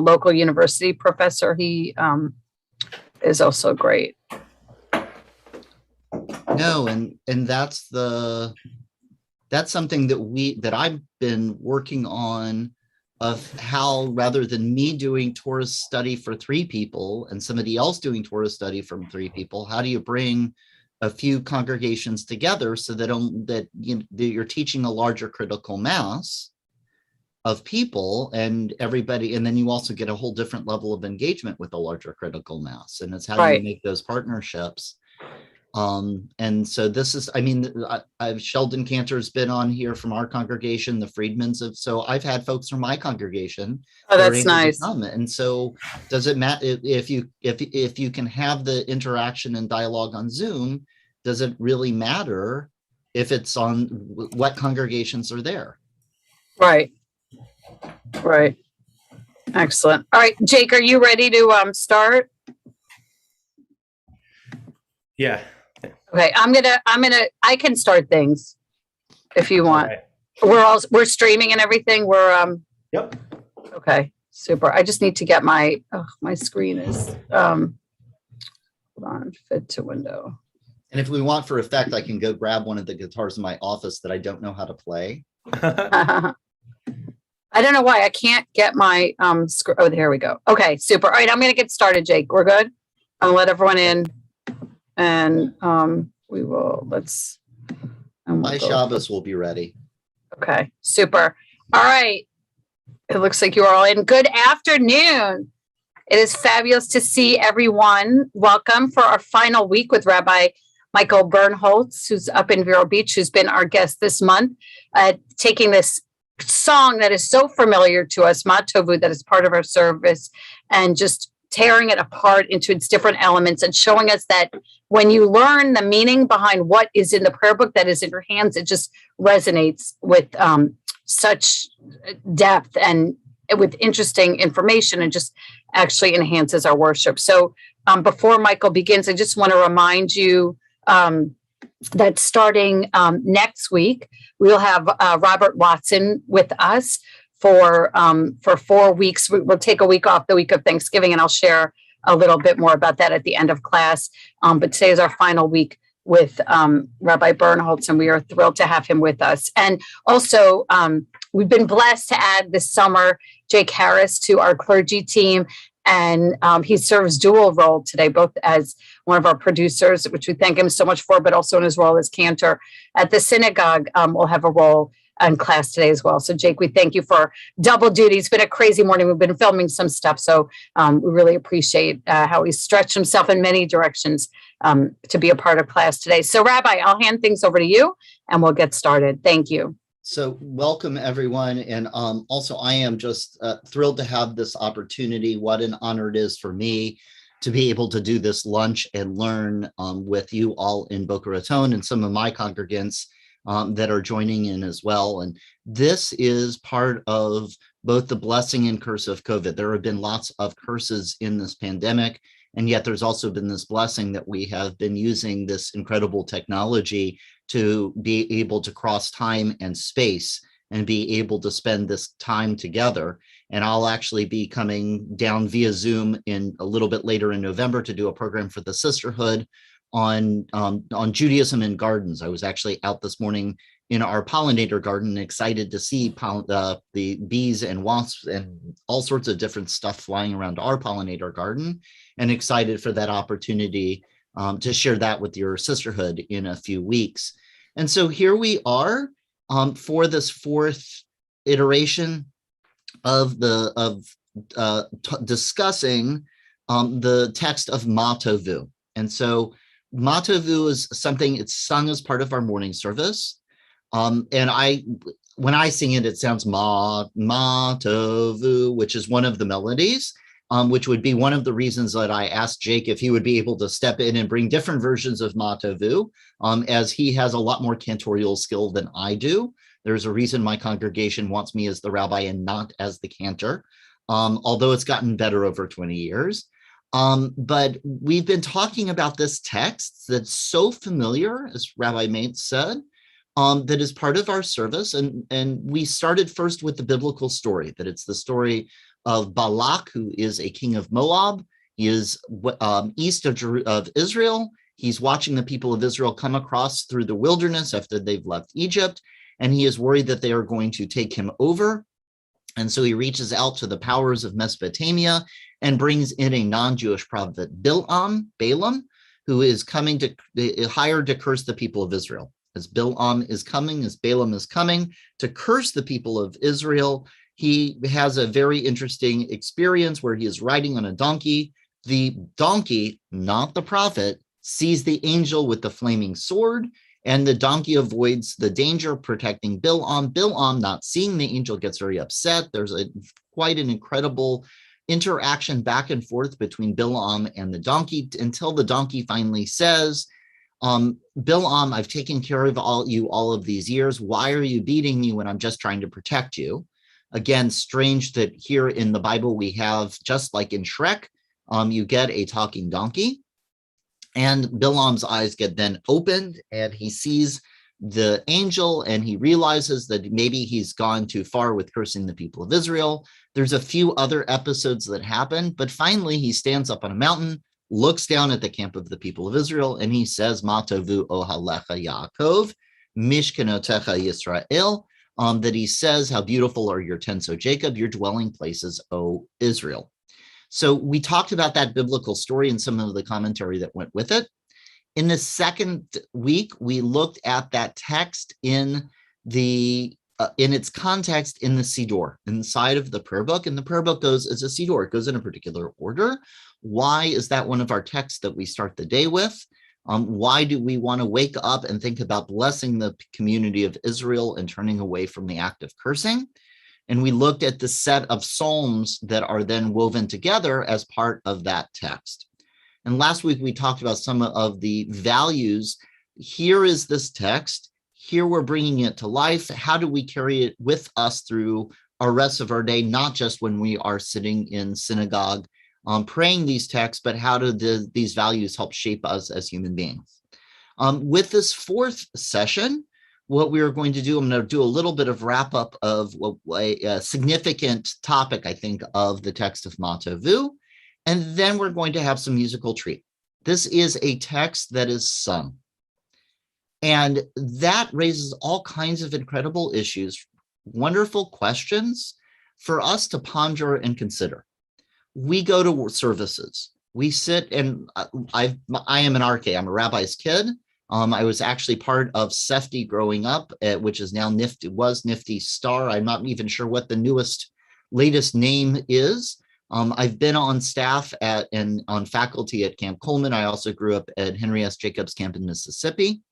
local university professor. He is also great. No, and that's something that I've been working on, of how, rather than me doing Torah study for 3 people and somebody else doing Torah study from 3 people, how do you bring a few congregations together so that you're teaching a larger critical mass of people and everybody, and then you also get a whole different level of engagement with a larger critical mass, and it's how do you make those partnerships. And so this is, I mean, I've Sheldon Cantor's been on here from our congregation, the Friedmans so I've had folks from my congregation. Oh, that's nice. And so does it matter if you can have the interaction and dialogue on Zoom? Does it really matter if it's on what congregations are there? Right. Excellent. All right, Jake, are you ready to start? Yeah. Okay, I can start things if you want. Right. We're streaming and everything. Yep. Okay, super. I just need to get my screen is hold on, fit to window. And if we want for effect, I can go grab one of the guitars in my office that I don't know how to play. I don't know why I can't get my oh, there we go. Okay, super. All right, I'm gonna get started, Jake. We're good. I'll let everyone in. And we will, my Shabbos will be ready. Okay, super. All right. It looks like you are all in. Good afternoon. It is fabulous to see everyone. Welcome for our final week with Rabbi Michael Birnholz, who's up in Vero Beach, who's been our guest this month, taking this song that is so familiar to us, Tovu, that is part of our service, and just tearing it apart into its different elements and showing us that when you learn the meaning behind what is in the prayer book that is in your hands, it just resonates with such depth and with interesting information, and just actually enhances our worship. So before Michael begins, I just want to remind you that starting next week, we'll have Robert Watson with us for 4 weeks. We'll take a week off, the week of Thanksgiving, and I'll share a little bit more about that at the end of class. But today is our final week with Rabbi Birnholz, and we are thrilled to have him with us. And also, we've been blessed to add this summer Jake Harris to our clergy team, and he serves dual role today, both as one of our producers, which we thank him so much for, but also in his role as cantor at the synagogue. We'll have a role in class today as well. So Jake, we thank you for double duty. It's been a crazy morning. We've been filming some stuff. So we really appreciate how he's stretched himself in many directions to be a part of class today. So Rabbi, I'll hand things over to you and we'll get started. Thank you. So welcome everyone. And also I am just thrilled to have this opportunity. What an honor it is for me to be able to do this lunch and learn with you all in Boca Raton and some of my congregants that are joining in as well. And this is part of both the blessing and curse of COVID. There have been lots of curses in this pandemic, and yet there's also been this blessing that we have been using this incredible technology to be able to cross time and space and be able to spend this time together. And I'll actually be coming down via Zoom in a little bit later in November to do a program for the sisterhood on Judaism in gardens. I was actually out this morning in our pollinator garden, excited to see the bees and wasps and all sorts of different stuff flying around our pollinator garden, and excited for that opportunity to share that with your sisterhood in a few weeks. And so here we are for this 4th iteration of discussing the text of Tovu. And so Tovu is something, it's sung as part of our morning service. And when I sing it, it sounds Tovu, which is one of the melodies, which would be one of the reasons that I asked Jake if he would be able to step in and bring different versions of Tovu, as he has a lot more cantorial skill than I do. There's a reason my congregation wants me as the rabbi and not as the cantor, although it's gotten better over 20 years. But we've been talking about this text that's so familiar, as Rabbi Maitz said, that is part of our service. And we started first with the biblical story, that it's the story of Balak, who is a king of Moab. He is east of Israel. He's watching the people of Israel come across through the wilderness after they've left Egypt, and he is worried that they are going to take him over. And so he reaches out to the powers of Mesopotamia and brings in a non-Jewish prophet, Balaam, who is coming to hired to curse the people of Israel. As Balaam is coming to curse the people of Israel, he has a very interesting experience where he is riding on a donkey. The donkey, not the prophet, sees the angel with the flaming sword, and the donkey avoids the danger, protecting Balaam. Balaam, not seeing the angel, gets very upset. There's quite an incredible interaction back and forth between Balaam and the donkey until the donkey finally says, Balaam, I've taken care of you all of these years. Why are you beating me when I'm just trying to protect you? Again, strange that here in the Bible we have, just like in Shrek, you get a talking donkey. And Balaam's eyes get then opened, and he sees the angel, and he realizes that maybe he's gone too far with cursing the people of Israel. There's a few other episodes that happen, but finally he stands up on a mountain, looks down at the camp of the people of Israel, and he says, Ma tovu ohalecha Yaakov, mishkenotecha Yisrael, that he says, how beautiful are your tents, O Jacob, your dwelling places, O Israel. So we talked about that biblical story and some of the commentary that went with it. In the second week, we looked at that text in its context in the Siddur, inside of the prayer book. And the prayer book goes as a Siddur. It goes in a particular order. Why is that one of our texts that we start the day with? Why do we want to wake up and think about blessing the community of Israel and turning away from the act of cursing? And we looked at the set of psalms that are then woven together as part of that text. And last week, we talked about some of the values. Here is this text. Here we're bringing it to life. How do we carry it with us through our rest of our day, not just when we are sitting in synagogue praying these texts, but how do these values help shape us as human beings? With this fourth session, what we are going to do, I'm going to do a little bit of wrap up of a significant topic, I think, of the text of Ma Tovu, and then we're going to have some musical treat. This is a text that is sung, and that raises all kinds of incredible issues, wonderful questions for us to ponder and consider. We go to services. We sit, and I am an RK. I'm a rabbi's kid. I was actually part of Sefti growing up, which is now Nifty Star. I'm not even sure what the latest name is. I've been on staff and on faculty at Camp Coleman. I also grew up at Henry S. Jacobs Camp in Mississippi.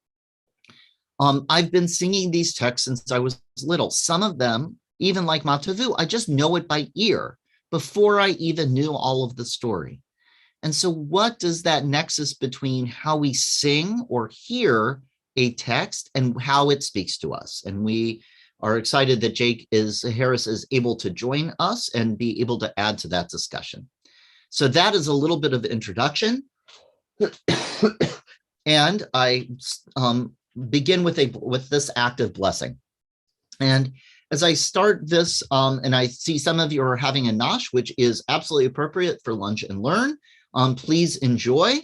I've been singing these texts since I was little. Some of them, even like Ma Tovu, I just know it by ear before I even knew all of the story. And so what does that nexus between how we sing or hear a text and how it speaks to us? And we are excited that Harris is able to join us and be able to add to that discussion. So that is a little bit of introduction. And I begin with this act of blessing. And as I start this, and I see some of you are having a nosh, which is absolutely appropriate for lunch and learn. Please enjoy.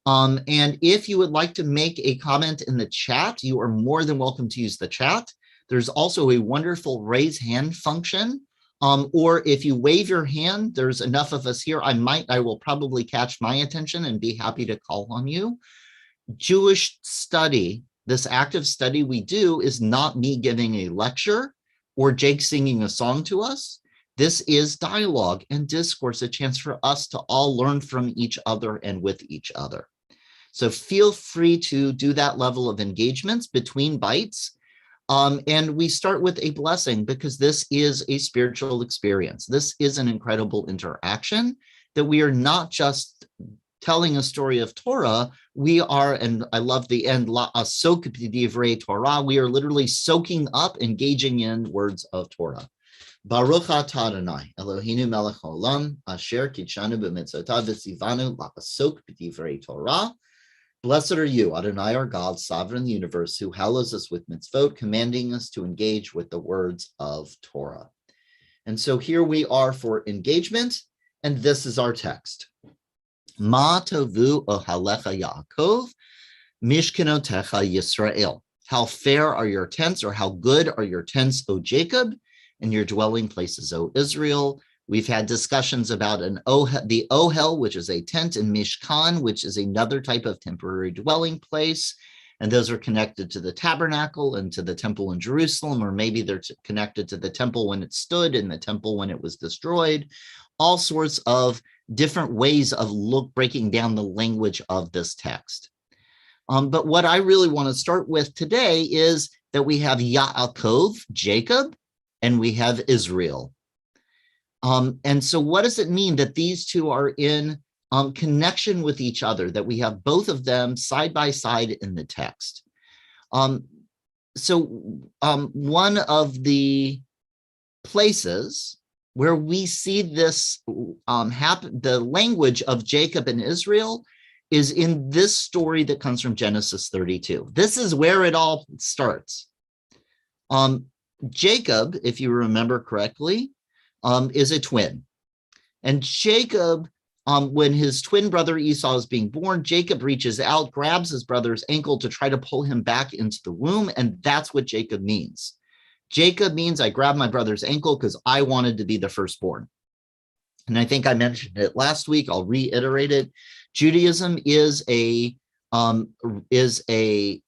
And if you would like to make a comment in the chat, you are more than welcome to use the chat. There's also a wonderful raise hand function. Or if you wave your hand, there's enough of us here. I will probably catch my attention and be happy to call on you. Jewish study, this active study we do, is not me giving a lecture or Jake singing a song to us. This is dialogue and discourse, a chance for us to all learn from each other and with each other. So feel free to do that level of engagements between bites. And we start with a blessing because this is a spiritual experience. This is an incredible interaction that we are not just telling a story of Torah. We are, and I love the end, la'asok b'divrei Torah. We are literally soaking up, engaging in words of Torah. Baruch atah Adonai, Eloheinu melech haolam, asher kitshanu b'mitzvotav v'tzivanu la'asok b'divrei Torah. Blessed are you, Adonai, our God, sovereign universe, who hallows us with mitzvot, commanding us to engage with the words of Torah. And so here we are for engagement, and this is our text. Ma tovu ohalecha Yaakov, mishkenotecha Yisrael. How fair are your tents, or how good are your tents, O Jacob, and your dwelling places, O Israel. We've had discussions about the ohel, which is a tent, and mishkan, which is another type of temporary dwelling place. And those are connected to the tabernacle and to the temple in Jerusalem, or maybe they're connected to the temple when it stood and the temple when it was destroyed. All sorts of different ways of breaking down the language of this text. But what I really want to start with today is that we have Yaakov, Jacob, and we have Israel. And so what does it mean that these two are in connection with each other, that we have both of them side by side in the text? So one of the places where we see this happen, the language of Jacob and Israel, is in this story that comes from Genesis 32. This is where it all starts. Jacob, if you remember correctly, is a twin. And Jacob, when his twin brother Esau is being born, Jacob reaches out, grabs his brother's ankle to try to pull him back into the womb, and that's what Jacob means. Jacob means I grabbed my brother's ankle because I wanted to be the firstborn. And I think I mentioned it last week. I'll reiterate it. Judaism is a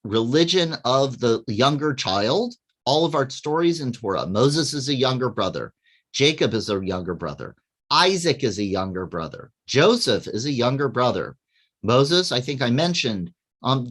religion of the younger child. All of our stories in Torah, Moses is a younger brother. Jacob is a younger brother. Isaac is a younger brother. Joseph is a younger brother. Moses, I think I mentioned.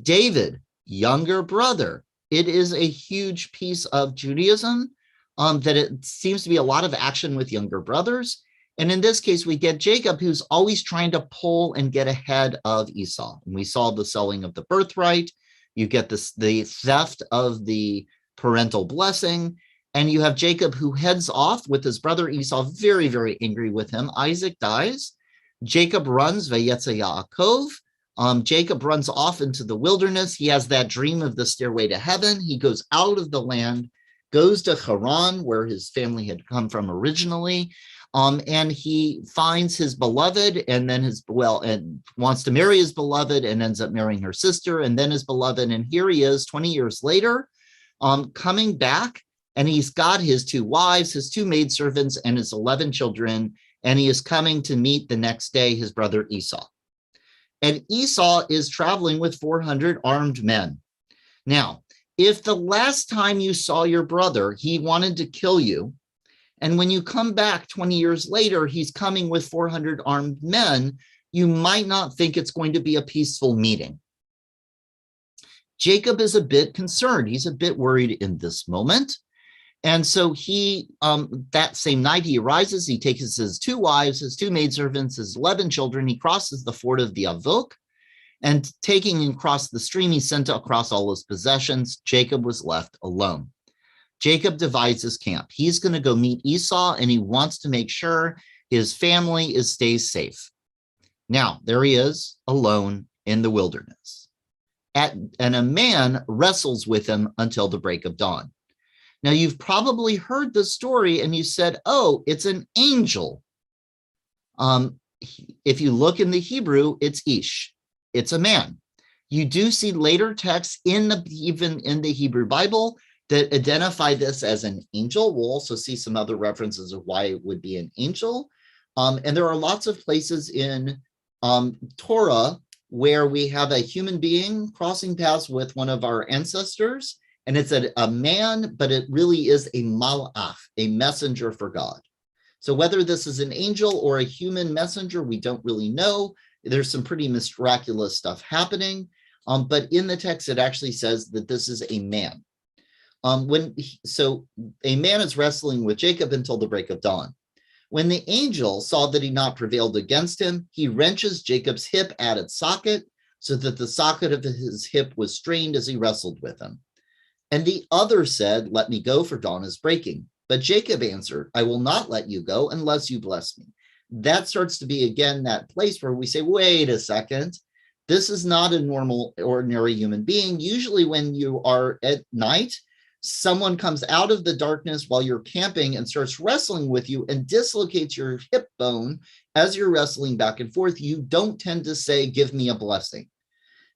David, younger brother. It is a huge piece of Judaism that it seems to be a lot of action with younger brothers. And in this case, we get Jacob, who's always trying to pull and get ahead of Esau. And we saw the selling of the birthright. You get the theft of the parental blessing. And you have Jacob, who heads off with his brother Esau, very, very angry with him. Isaac dies. Jacob runs, Vayetze Yaakov. Jacob runs off into the wilderness. He has that dream of the stairway to heaven. He goes out of the land, goes to Haran, where his family had come from originally. And he finds his beloved, and then and wants to marry his beloved, and ends up marrying her sister, and then his beloved. And here he is 20 years later, coming back, and he's got his 2 wives, his 2 maidservants, and his 11 children. And he is coming to meet the next day his brother Esau. And Esau is traveling with 400 armed men. Now, if the last time you saw your brother, he wanted to kill you, and when you come back 20 years later, he's coming with 400 armed men, you might not think it's going to be a peaceful meeting. Jacob is a bit concerned. He's a bit worried in this moment. And so he, that same night, he arises, he takes his 2 wives, his 2 maidservants, his 11 children, he crosses the ford of the Avok, and taking him across the stream, he sent across all his possessions. Jacob was left alone. Jacob divides his camp. He's going to go meet Esau, and he wants to make sure his family stays safe. Now, there he is, alone in the wilderness. And a man wrestles with him until the break of dawn. Now, you've probably heard the story, and you said, oh, it's an angel. If you look in the Hebrew, it's Ish. It's a man. You do see later texts even in the Hebrew Bible that identify this as an angel. We'll also see some other references of why it would be an angel. And there are lots of places in Torah where we have a human being crossing paths with one of our ancestors, and it's a man, but it really is a malach, a messenger for God. So whether this is an angel or a human messenger, we don't really know. There's some pretty miraculous stuff happening. But in the text, it actually says that this is a man. So a man is wrestling with Jacob until the break of dawn. When the angel saw that he not prevailed against him, he wrenches Jacob's hip at its socket, so that the socket of his hip was strained as he wrestled with him. And the other said, let me go, for dawn is breaking. But Jacob answered, I will not let you go unless you bless me. That starts to be, again, that place where we say, wait a second, this is not a normal, ordinary human being. Usually when you are at night, someone comes out of the darkness while you're camping and starts wrestling with you and dislocates your hip bone as you're wrestling back and forth, you don't tend to say, give me a blessing.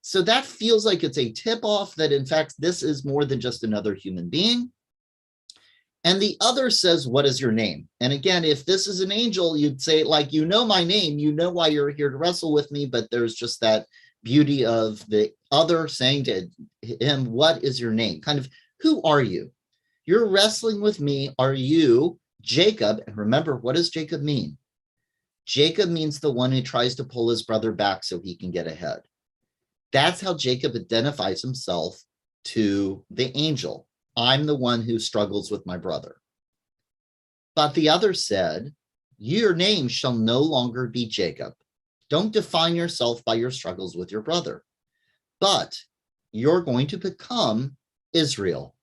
So that feels like it's a tip-off that, in fact, this is more than just another human being. And the other says, what is your name? And again, if this is an angel, you'd say, like, you know my name, you know why you're here to wrestle with me, but there's just that beauty of the other saying to him, what is your name? Kind of, who are you? You're wrestling with me. Are you Jacob? And remember, what does Jacob mean? Jacob means the one who tries to pull his brother back so he can get ahead. That's how Jacob identifies himself to the angel. I'm the one who struggles with my brother. But the other said, your name shall no longer be Jacob. Don't define yourself by your struggles with your brother, but you're going to become Israel.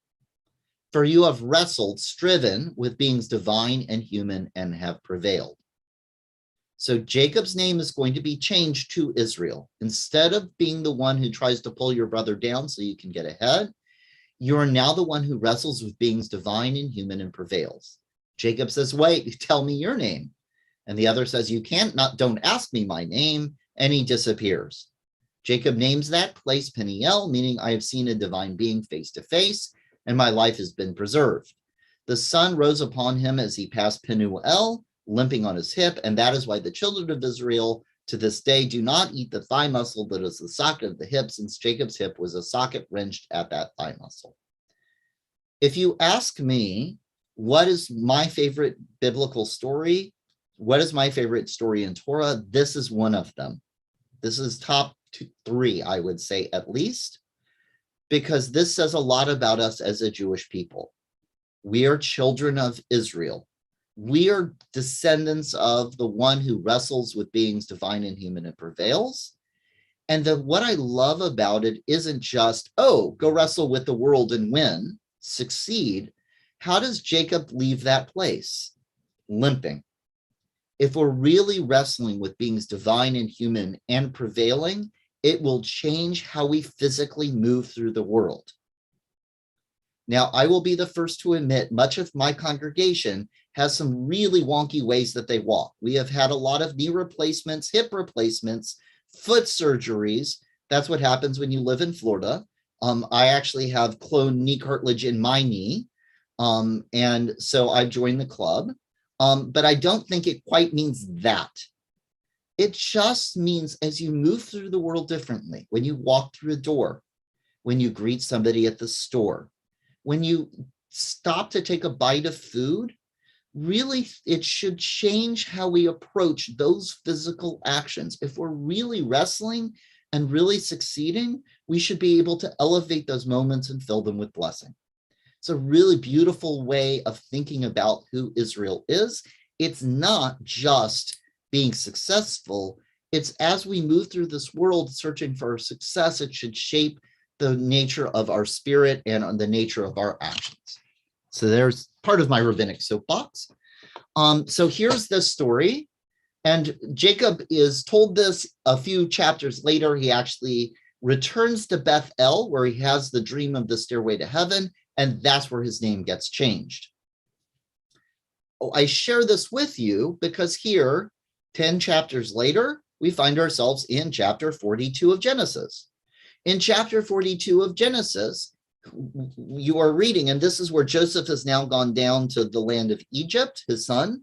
For you have wrestled, striven with beings divine and human, and have prevailed. So Jacob's name is going to be changed to Israel. Instead of being the one who tries to pull your brother down so you can get ahead, you are now the one who wrestles with beings divine and human and prevails. Jacob says, wait, tell me your name. And the other says, you can't, don't ask me my name. And he disappears. Jacob names that place Peniel, meaning I have seen a divine being face to face, and my life has been preserved. The sun rose upon him as he passed Penuel, limping on his hip, and that is why the children of Israel to this day do not eat the thigh muscle that is the socket of the hip, since Jacob's hip was a socket wrenched at that thigh muscle. If you ask me, what is my favorite biblical story? What is my favorite story in Torah? This is one of them. This is top 3, I would say, at least, because this says a lot about us as a Jewish people. We are children of Israel. We are descendants of the one who wrestles with beings divine and human and prevails. And what I love about it isn't just, oh, go wrestle with the world and win, succeed. How does Jacob leave that place? Limping. If we're really wrestling with beings divine and human and prevailing, it will change how we physically move through the world. Now, I will be the first to admit much of my congregation has some really wonky ways that they walk. We have had a lot of knee replacements, hip replacements, foot surgeries. That's what happens when you live in Florida. I actually have cloned knee cartilage in my knee. And so I joined the club. But I don't think it quite means that. It just means as you move through the world differently, when you walk through a door, when you greet somebody at the store, when you stop to take a bite of food, really, it should change how we approach those physical actions. If we're really wrestling and really succeeding, we should be able to elevate those moments and fill them with blessing. It's a really beautiful way of thinking about who Israel is. It's not just being successful. It's as we move through this world searching for our success, it should shape the nature of our spirit and the nature of our actions. So there's part of my rabbinic soapbox. So here's the story. And Jacob is told this a few chapters later. He actually returns to Bethel, where he has the dream of the stairway to heaven. And that's where his name gets changed. Oh, I share this with you because here, 10 chapters later, we find ourselves in chapter 42 of Genesis. In chapter 42 of Genesis, you are reading, and this is where Joseph has now gone down to the land of Egypt, his son.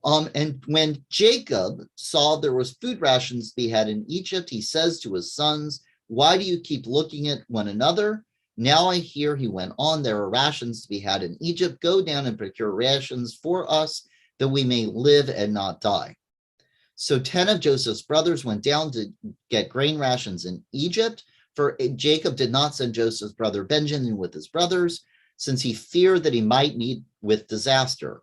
And when Jacob saw there was food rations to be had in Egypt, he says to his sons, why do you keep looking at one another? Now I hear, he went on, there are rations to be had in Egypt. Go down and procure rations for us that we may live and not die. So 10 of Joseph's brothers went down to get grain rations in Egypt, for Jacob did not send Joseph's brother Benjamin with his brothers, since he feared that he might meet with disaster.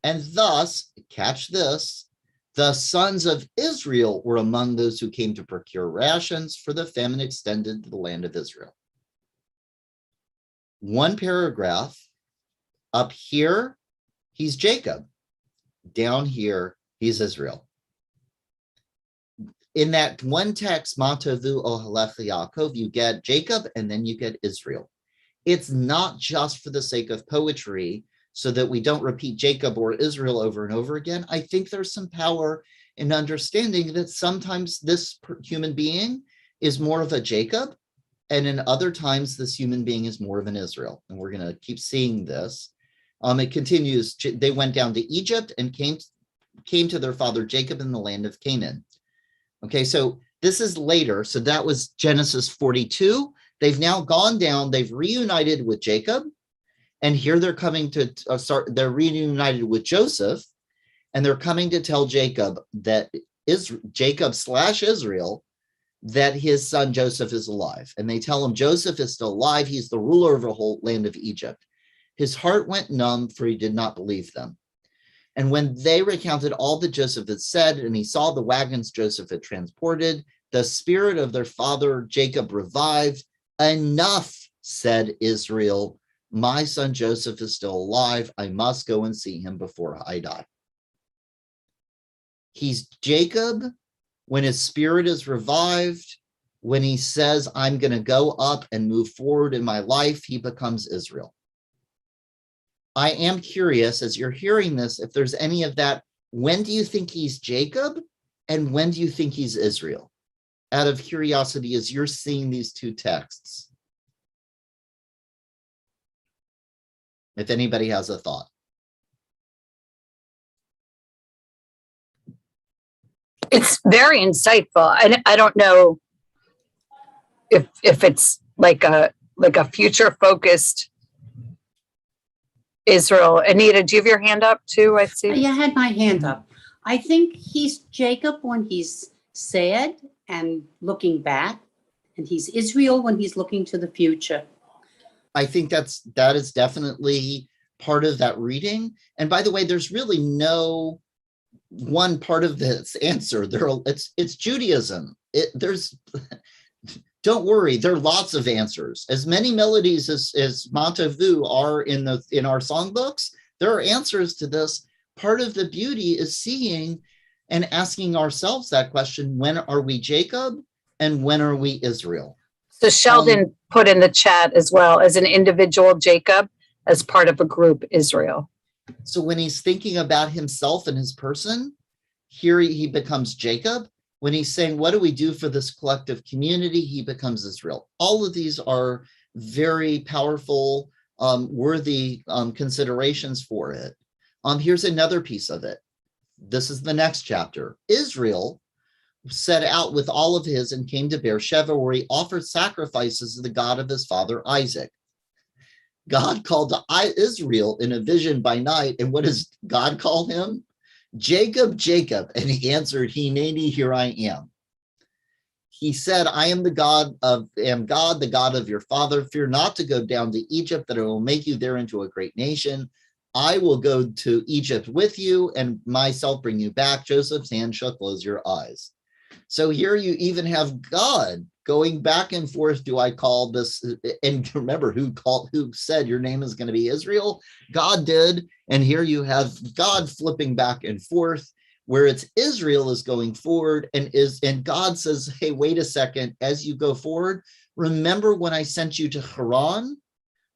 And thus, catch this, the sons of Israel were among those who came to procure rations, for the famine extended to the land of Israel. One paragraph, up here, he's Jacob. Down here, he's Israel. In that one text, Ma Tovu O Halech Yaakov, you get Jacob and then you get Israel. It's not just for the sake of poetry so that we don't repeat Jacob or Israel over and over again. I think there's some power in understanding that sometimes this human being is more of a Jacob, and in other times this human being is more of an Israel. And we're going to keep seeing this. It continues. They went down to Egypt and came to their father Jacob in the land of Canaan. Okay, so this is later. So that was Genesis 42. They've now gone down. They've reunited with Jacob. And here they're coming to they're reunited with Joseph. And they're coming to tell Jacob that Jacob/Israel, that his son Joseph is alive. And they tell him Joseph is still alive. He's the ruler of the whole land of Egypt. His heart went numb, for he did not believe them. And when they recounted all that Joseph had said, and he saw the wagons Joseph had transported, the spirit of their father Jacob revived. Enough, said Israel. My son Joseph is still alive. I must go and see him before I die. He's Jacob when his spirit is revived. When he says, I'm going to go up and move forward in my life, he becomes Israel. I am curious, as you're hearing this, if there's any of that. When do you think he's Jacob? And when do you think he's Israel? Out of curiosity, as you're seeing these two texts. If anybody has a thought. It's very insightful. I don't know if it's like a future focused Israel. Anita, do you have your hand up too? I see. Yeah, I had my hand up. I think he's Jacob when he's sad and looking back, and he's Israel when he's looking to the future. I think that is definitely part of that reading. And by the way, there's really no one part of this answer. It's Judaism. Don't worry, there are lots of answers. As many melodies as Tovu are in our songbooks, there are answers to this. Part of the beauty is seeing and asking ourselves that question: when are we Jacob and when are we Israel? So Sheldon put in the chat as well, as an individual Jacob, as part of a group Israel. So when he's thinking about himself and his person, here he becomes Jacob. When he's saying, what do we do for this collective community? He becomes Israel. All of these are very powerful, worthy considerations for it. Here's another piece of it. This is the next chapter. Israel set out with all of his and came to Beersheba, where he offered sacrifices to the God of his father Isaac. God called to Israel in a vision by night. And what does God call him? Jacob, Jacob. And he answered, Hineni, here I am. He said, I am God, the God of your father. Fear not to go down to Egypt, that I will make you there into a great nation. I will go to Egypt with you and myself bring you back. Joseph's hand shall close your eyes. So here you even have God going back and forth. Do I call this? And remember who said your name is going to be Israel? God did. And here you have God flipping back and forth, where it's Israel is going forward, and God says, hey, wait a second, as you go forward, remember when I sent you to Haran,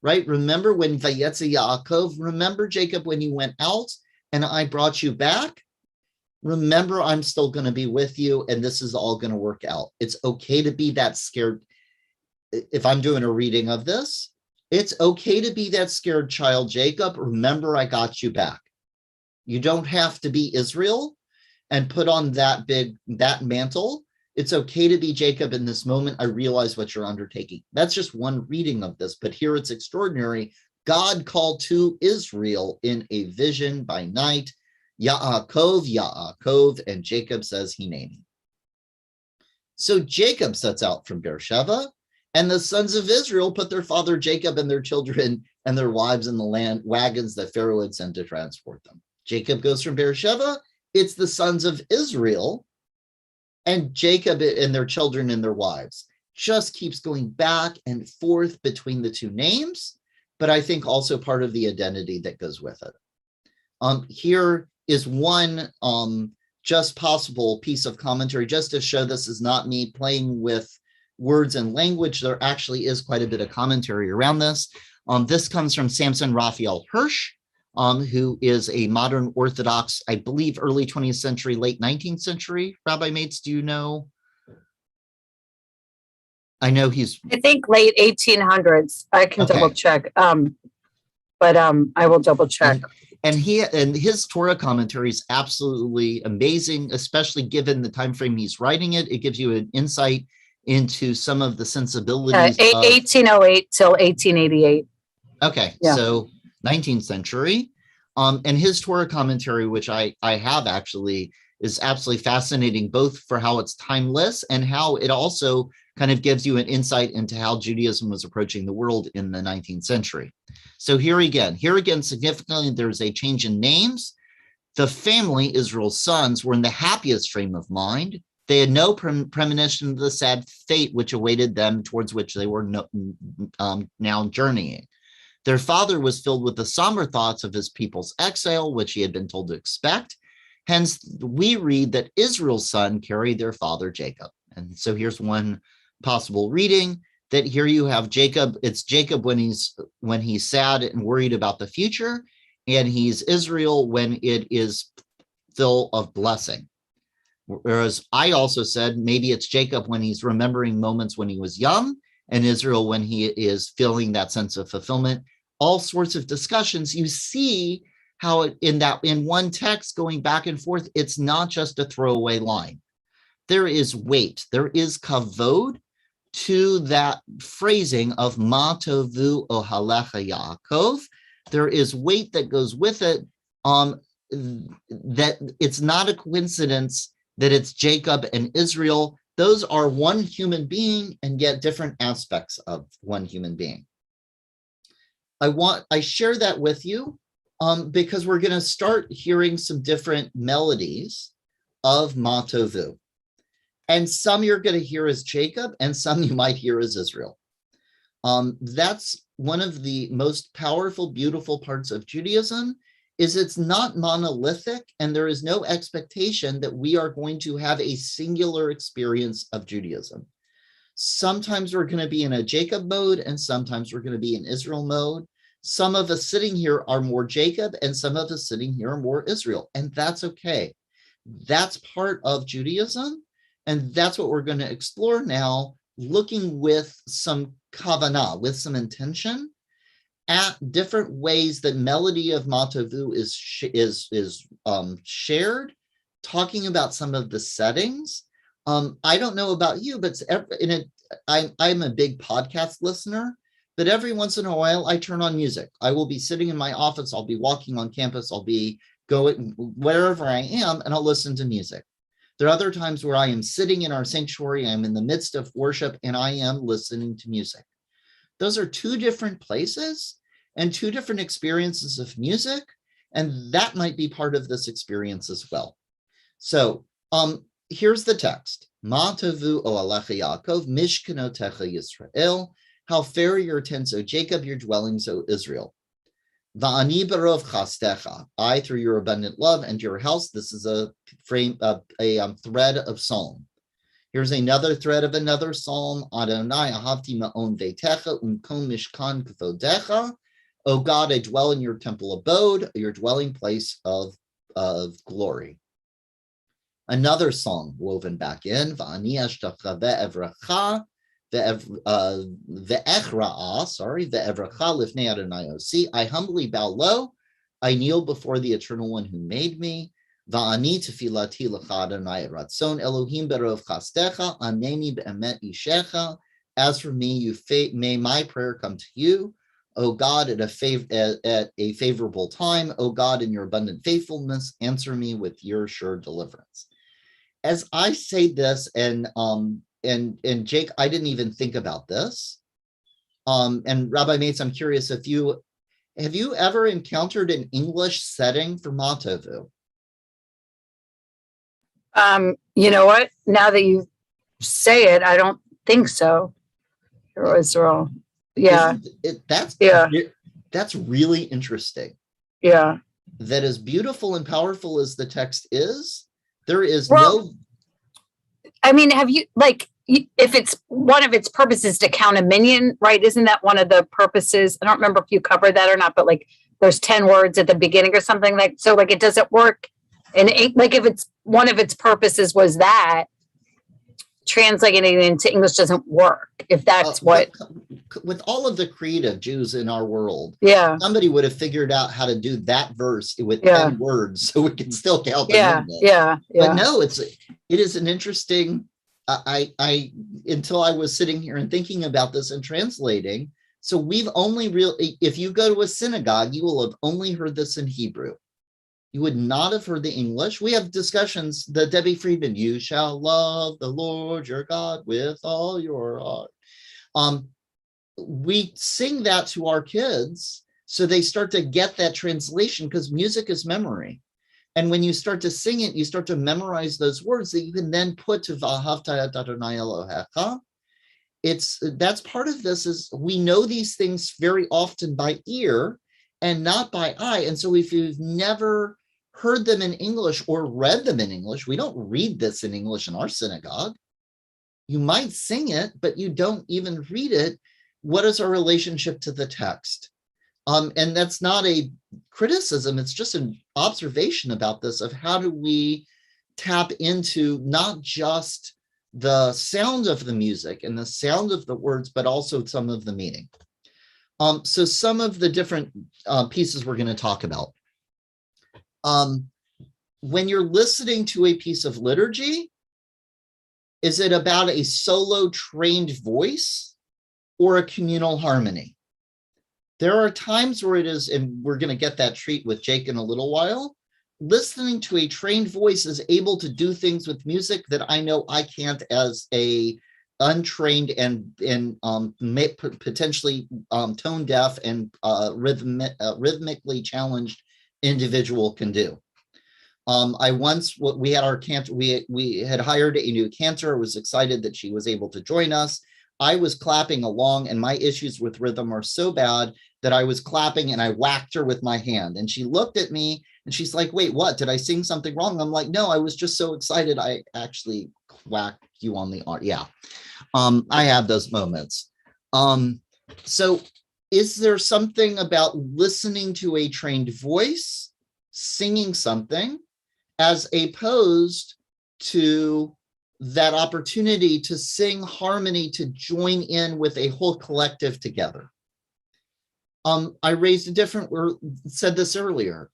right? Remember when Vayetze Yaakov, remember Jacob when you went out and I brought you back? Remember, I'm still going to be with you, and this is all going to work out. It's okay to be that scared. If I'm doing a reading of this, it's okay to be that scared child, Jacob. Remember, I got you back. You don't have to be Israel and put on that mantle. It's okay to be Jacob in this moment. I realize what you're undertaking. That's just one reading of this, but here it's extraordinary. God called to Israel in a vision by night. Yaakov, Yaakov, and Jacob says, Hineni. So Jacob sets out from Beersheba, and the sons of Israel put their father Jacob and their children and their wives in the land wagons that Pharaoh had sent to transport them. Jacob goes from Beersheba. It's the sons of Israel, and Jacob and their children and their wives. Just keeps going back and forth between the two names, but I think also part of the identity that goes with it. Here is one just possible piece of commentary, just to show this is not me playing with words and language, there actually is quite a bit of commentary around this. This comes from Samson Raphael Hirsch, who is a modern Orthodox, I believe, early 20th century, late 19th century. Rabbi Mates, do you know? I know he's... I think late 1800s. I can Okay. double check. But I will double check. And his Torah commentary is absolutely amazing, especially given the time frame he's writing it. It gives you an insight into some of the sensibilities of 1808 till 1888. Okay, Yeah. so 19th century. And his Torah commentary, which I have actually, is absolutely fascinating, both for how it's timeless and how it also kind of gives you an insight into how Judaism was approaching the world in the 19th century. So here again, significantly, there's a change in names. The family, Israel's sons, were in the happiest frame of mind. They had no premonition of the sad fate which awaited them, towards which they were now journeying. Their father was filled with the somber thoughts of his people's exile, which he had been told to expect. Hence, we read that Israel's son carried their father Jacob. And so here's one possible reading, that here you have Jacob. It's Jacob when he's sad and worried about the future, and he's Israel when it is full of blessing. Whereas I also said maybe it's Jacob when he's remembering moments when he was young, and Israel when he is feeling that sense of fulfillment. All sorts of discussions. You see how in one text going back and forth, it's not just a throwaway line. There is weight, there is kavod to that phrasing of Ma Tovu Ohalecha Yaakov. There is weight that goes with it, that it's not a coincidence that it's Jacob and Israel. Those are one human being and yet different aspects of one human being. I share that with you because we're going to start hearing some different melodies of Ma Tovu. And some you're going to hear as Jacob, and some you might hear as Israel. That's one of the most powerful, beautiful parts of Judaism, is it's not monolithic, and there is no expectation that we are going to have a singular experience of Judaism. Sometimes we're going to be in a Jacob mode, and sometimes we're going to be in Israel mode. Some of us sitting here are more Jacob, and some of us sitting here are more Israel, and that's okay. That's part of Judaism. And that's what we're going to explore now, looking with some kavanah, with some intention, at different ways that melody of Ma Tovu is shared, talking about some of the settings. I don't know about you, but I'm a big podcast listener, but every once in a while I turn on music. I will be sitting in my office, I'll be walking on campus, I'll be going wherever I am, and I'll listen to music. There are other times where I am sitting in our sanctuary, I'm in the midst of worship, and I am listening to music. Those are two different places and two different experiences of music, and that might be part of this experience as well. So here's the text. Ma tovu ohalecha Yaakov, mishkanotecha Yisrael. How fair your tents, O Jacob, your dwellings, O Israel. Va'ani barov chastecha, I through your abundant love and your house. This is a thread of psalm. Here's another thread of another psalm. Adonai ahavti ma'on veitecha umkom mishkan kvodecha. O God, I dwell in your temple abode, your dwelling place of glory. Another song woven back in. Va'ani ashtacha ve'evracha. Ve'evracha lifnei Adonai osi. I humbly bow low. I kneel before the Eternal One who made me. Va'ani tefilati lecha Adonai ratzon Elohim berov chastecha aneni be'emet ishecha. As for me, may my prayer come to you, O God, at a favorable time. O God, in your abundant faithfulness, answer me with your sure deliverance. As I say this, and Jake, I didn't even think about this. And Rabbi Mates, I'm curious if have you ever encountered an English setting for Ma Tovu? You know what? Now that you say it, I don't think so. Or Israel. Yeah. That's really interesting. Yeah. That as beautiful and powerful as the text is, there is I mean, have you, like, if it's one of its purposes to count a minion, right? Isn't that one of the purposes? I don't remember if you covered that or not, but like there's 10 words at the beginning or something like, so like it doesn't work. And like if it's one of its purposes was that, translating it into English doesn't work. If that's what. With all of the creative Jews in our world, Yeah. somebody would have figured out how to do that verse with Yeah. 10 words so we can still count the Yeah. minion. Yeah. But no, it is an interesting, I until I was sitting here and thinking about this and translating. So we've only really, if you go to a synagogue, you will have only heard this in Hebrew. You would not have heard the English. We have discussions, the Debbie Friedman, you shall love the Lord your God with all your heart. We sing that to our kids so they start to get that translation, because music is memory. And when you start to sing it, you start to memorize those words that you can then put to V'ahavta et Adonai Elohecha. That's part of this, is we know these things very often by ear and not by eye. And so if you've never heard them in English or read them in English, we don't read this in English in our synagogue. You might sing it, but you don't even read it. What is our relationship to the text? And that's not a criticism. It's just an observation about this, of how do we tap into not just the sound of the music and the sound of the words, but also some of the meaning. So some of the different pieces we're going to talk about. When you're listening to a piece of liturgy, is it about a solo trained voice or a communal harmony? There are times where it is, and we're going to get that treat with Jake in a little while, listening to a trained voice is able to do things with music that I know I can't as a untrained and potentially tone deaf and rhythmically challenged individual can do. We had our cantor, we had hired a new cantor. I was excited that she was able to join us. I was clapping along, and my issues with rhythm are so bad that I was clapping and I whacked her with my hand, and she looked at me and she's like, wait, what? Did I sing something wrong? I'm like, no, I was just so excited. I actually whacked you on the arm. Yeah. I have those moments. So is there something about listening to a trained voice, singing something, as opposed to that opportunity to sing harmony, to join in with a whole collective together? I raised a different, said this earlier.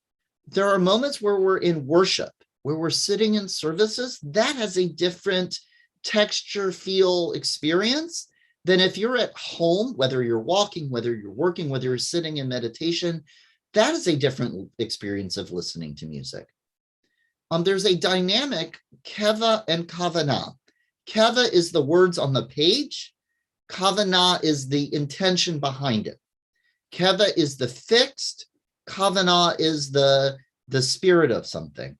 There are moments where we're in worship, where we're sitting in services, that has a different texture, feel, experience than if you're at home, whether you're walking, whether you're working, whether you're sitting in meditation. That is a different experience of listening to music. There's a dynamic, keva and kavana. Keva is the words on the page. Kavana is the intention behind it. Keva is the fixed. Kavana is the spirit of something.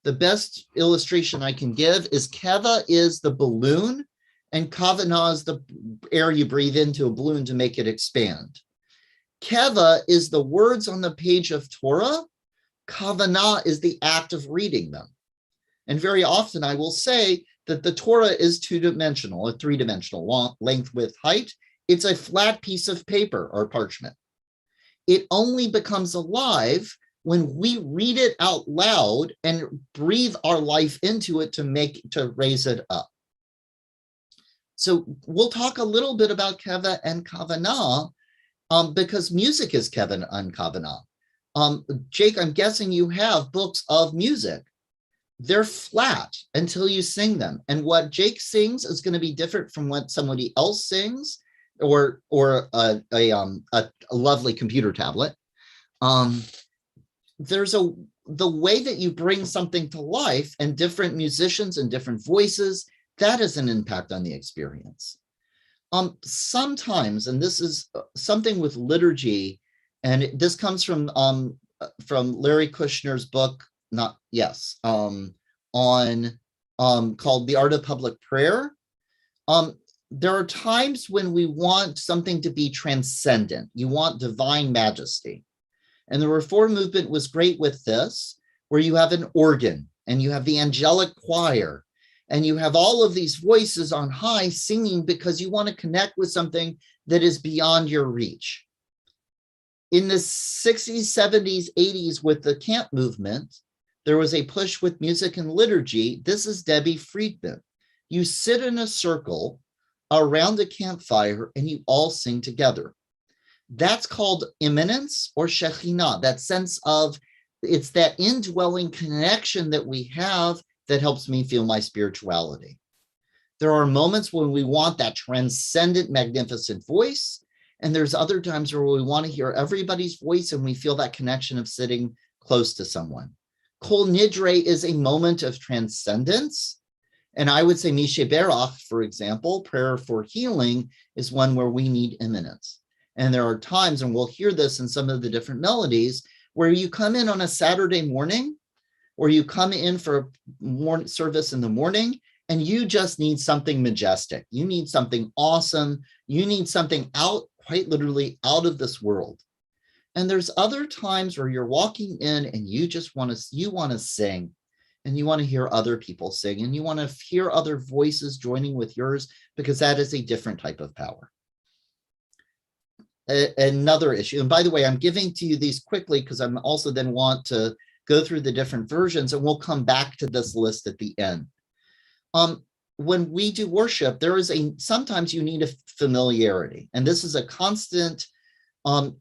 The best illustration I can give is keva is the balloon, and kavana is the air you breathe into a balloon to make it expand. Keva is the words on the page of Torah. Kavana is the act of reading them. And very often I will say that the Torah is two-dimensional, a three-dimensional, length, width, height. It's a flat piece of paper or parchment. It only becomes alive when we read it out loud and breathe our life into it to raise it up. So we'll talk a little bit about keva and kavana, because music is keva and kavana. Jake, I'm guessing you have books of music. They're flat until you sing them. And what Jake sings is going to be different from what somebody else sings, or a lovely computer tablet. There's the way that you bring something to life, and different musicians and different voices, that has an impact on the experience. Sometimes, and this is something with liturgy, and this comes from Larry Kushner's book, called The Art of Public Prayer. There are times when we want something to be transcendent. You want divine majesty. And the Reform movement was great with this, where you have an organ and you have the angelic choir And you have all of these voices on high singing because you want to connect with something that is beyond your reach. In the 60s, 70s, 80s with the camp movement, there was a push with music and liturgy. This is Debbie Friedman. You sit in a circle around a campfire and you all sing together. That's called immanence or Shekhinah, that sense of it's that indwelling connection that we have that helps me feel my spirituality. There are moments when we want that transcendent, magnificent voice, and there's other times where we want to hear everybody's voice and we feel that connection of sitting close to someone. Kol Nidre is a moment of transcendence. And I would say Mishe Berach, for example, prayer for healing is one where we need immanence. And there are times, and we'll hear this in some of the different melodies, where you come in on a Saturday morning, or you come in for a service in the morning, and you just need something majestic. You need something awesome. You need something out, quite literally out of this world. And there's other times where you're walking in and you just want to sing, and you want to hear other people sing, and you want to hear other voices joining with yours, because that is a different type of power. Another issue, and by the way, I'm giving to you these quickly because I'm also then want to go through the different versions, and we'll come back to this list at the end. When we do worship, there is sometimes you need a familiarity, and this is a constant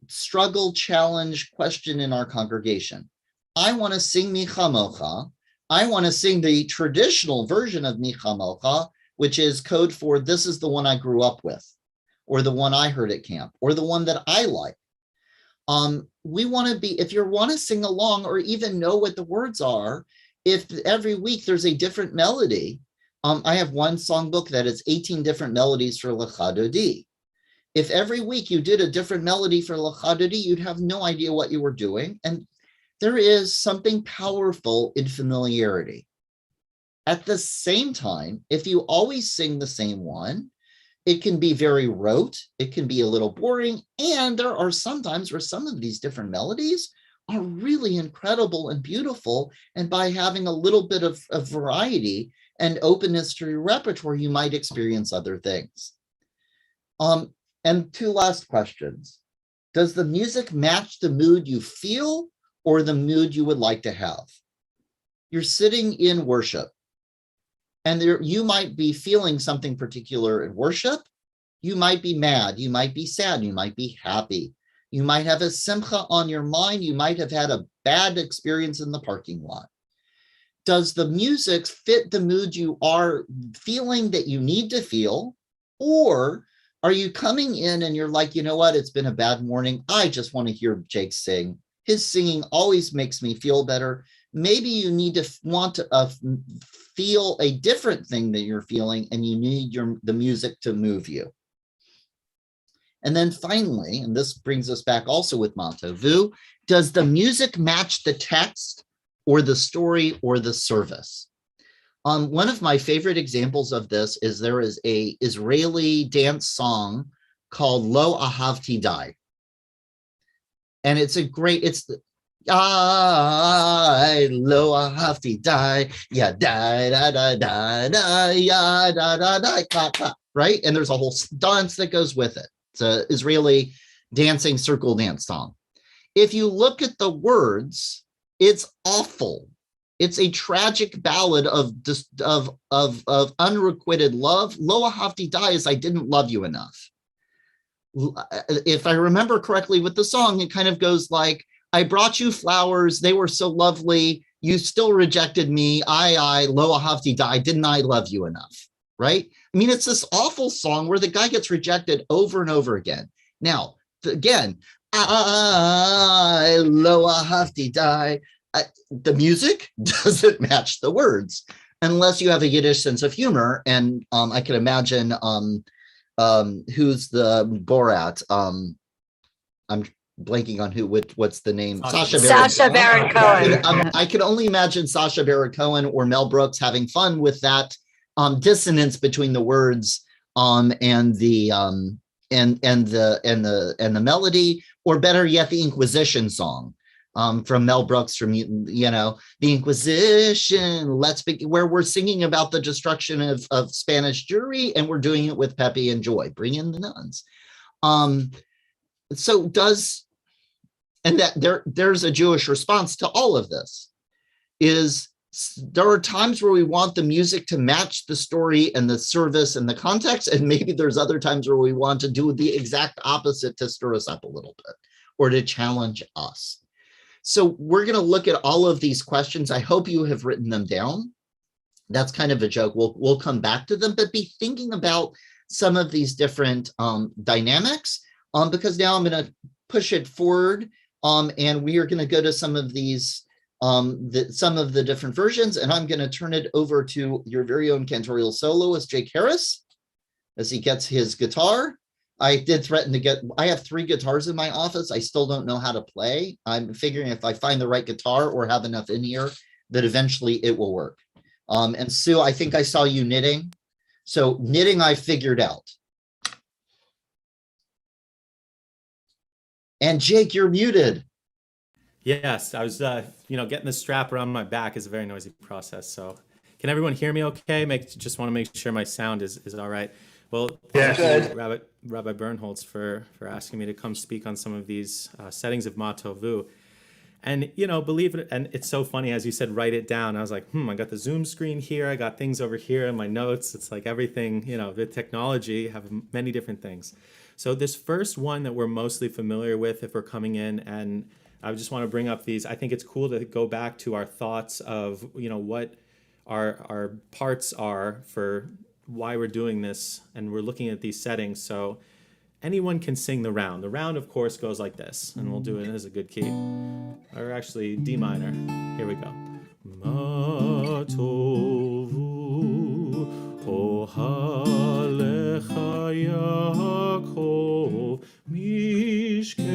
struggle, challenge, question in our congregation. I want to sing Micha Mocha. I want to sing the traditional version of Micha Mocha, which is code for this is the one I grew up with, or the one I heard at camp, or the one that I like. We want to be, if you want to sing along or even know what the words are, if every week there's a different melody, I have one songbook that is 18 different melodies for Lecha Dodi. If every week you did a different melody for Lecha Dodi, you'd have no idea what you were doing. And there is something powerful in familiarity. At the same time, if you always sing the same one, it can be very rote, it can be a little boring, and there are some times where some of these different melodies are really incredible and beautiful, and by having a little bit of variety and openness to your repertoire, you might experience other things. And two last questions. Does the music match the mood you feel or the mood you would like to have? You're sitting in worship, and you might be feeling something particular in worship. You might be mad, you might be sad, you might be happy. You might have a simcha on your mind. You might have had a bad experience in the parking lot. Does the music fit the mood you are feeling that you need to feel? Or are you coming in and you're like, you know what, it's been a bad morning. I just want to hear Jake sing. His singing always makes me feel better. Maybe you need to want to feel a different thing that you're feeling, and you need the music to move you. And then finally, and this brings us back also with Tovu, does the music match the text or the story or the service? One of my favorite examples of this is there is a Israeli dance song called Lo Ahavti Dai. And it's I lo ahavti die, ya die da da da da ya da da da clap clap, right? And there's a whole dance that goes with it. It's an Israeli dancing circle dance song. If you look at the words, it's awful. It's a tragic ballad of unrequited love. Lo ahavti die is I didn't love you enough. If I remember correctly with the song, it kind of goes like, I brought you flowers. They were so lovely. You still rejected me. I, lo ahavti die. Didn't I love you enough? Right? I mean, it's this awful song where the guy gets rejected over and over again. Now, again, I, lo ahavti die. The music doesn't match the words unless you have a Yiddish sense of humor. And I can imagine who's the Borat? I'm blanking on what's the name? Sacha Baron Cohen. I can only imagine Sacha Baron Cohen or Mel Brooks having fun with that dissonance between the words and the melody, or better yet, the Inquisition Song. from Mel Brooks, from, the Inquisition, where we're singing about the destruction of Spanish Jewry, and we're doing it with Pepe and Joy, bring in the nuns. And that there's a Jewish response to all of this. There are times where we want the music to match the story and the service and the context, and maybe there's other times where we want to do the exact opposite to stir us up a little bit or to challenge us. So we're going to look at all of these questions. I hope you have written them down. That's kind of a joke. We'll come back to them, but be thinking about some of these different dynamics, because now I'm going to push it forward, and we are going to go to some of these, some of the different versions, and I'm going to turn it over to your very own cantorial soloist, Jake Harris, as he gets his guitar. I did threaten I have 3 guitars in my office. I still don't know how to play. I'm figuring if I find the right guitar or have enough in here, that eventually it will work. And Sue, I think I saw you knitting. So knitting, I figured out. And Jake, you're muted. Yes, I was, getting the strap around my back is a very noisy process. So can everyone hear me okay? Just want to make sure my sound is all right. Well, thank you, Rabbi Birnholz, for asking me to come speak on some of these settings of Ma Tovu. And, believe it, and it's so funny, as you said, write it down. I was like, I got the Zoom screen here. I got things over here in my notes. It's like everything, the technology have many different things. So this first one that we're mostly familiar with if we're coming in, and I just want to bring up these. I think it's cool to go back to our thoughts of, what our parts are for why we're doing this, and we're looking at these settings. So anyone can sing the round. The round, of course, goes like this, and we'll do it as a good key. Or actually, D minor. Here we go. Ma tovu ohalecha Yaakov mishkenotecha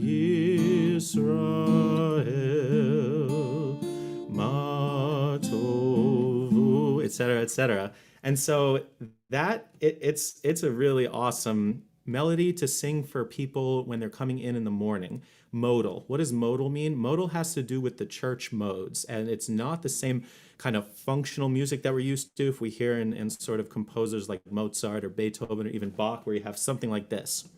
Yisrael ma tovu, etc., etc. And so that it's a really awesome melody to sing for people when they're coming in the morning. Modal. What does modal mean? Modal has to do with the church modes, and it's not the same kind of functional music that we're used to if we hear in sort of composers like Mozart or Beethoven or even Bach, where you have something like this.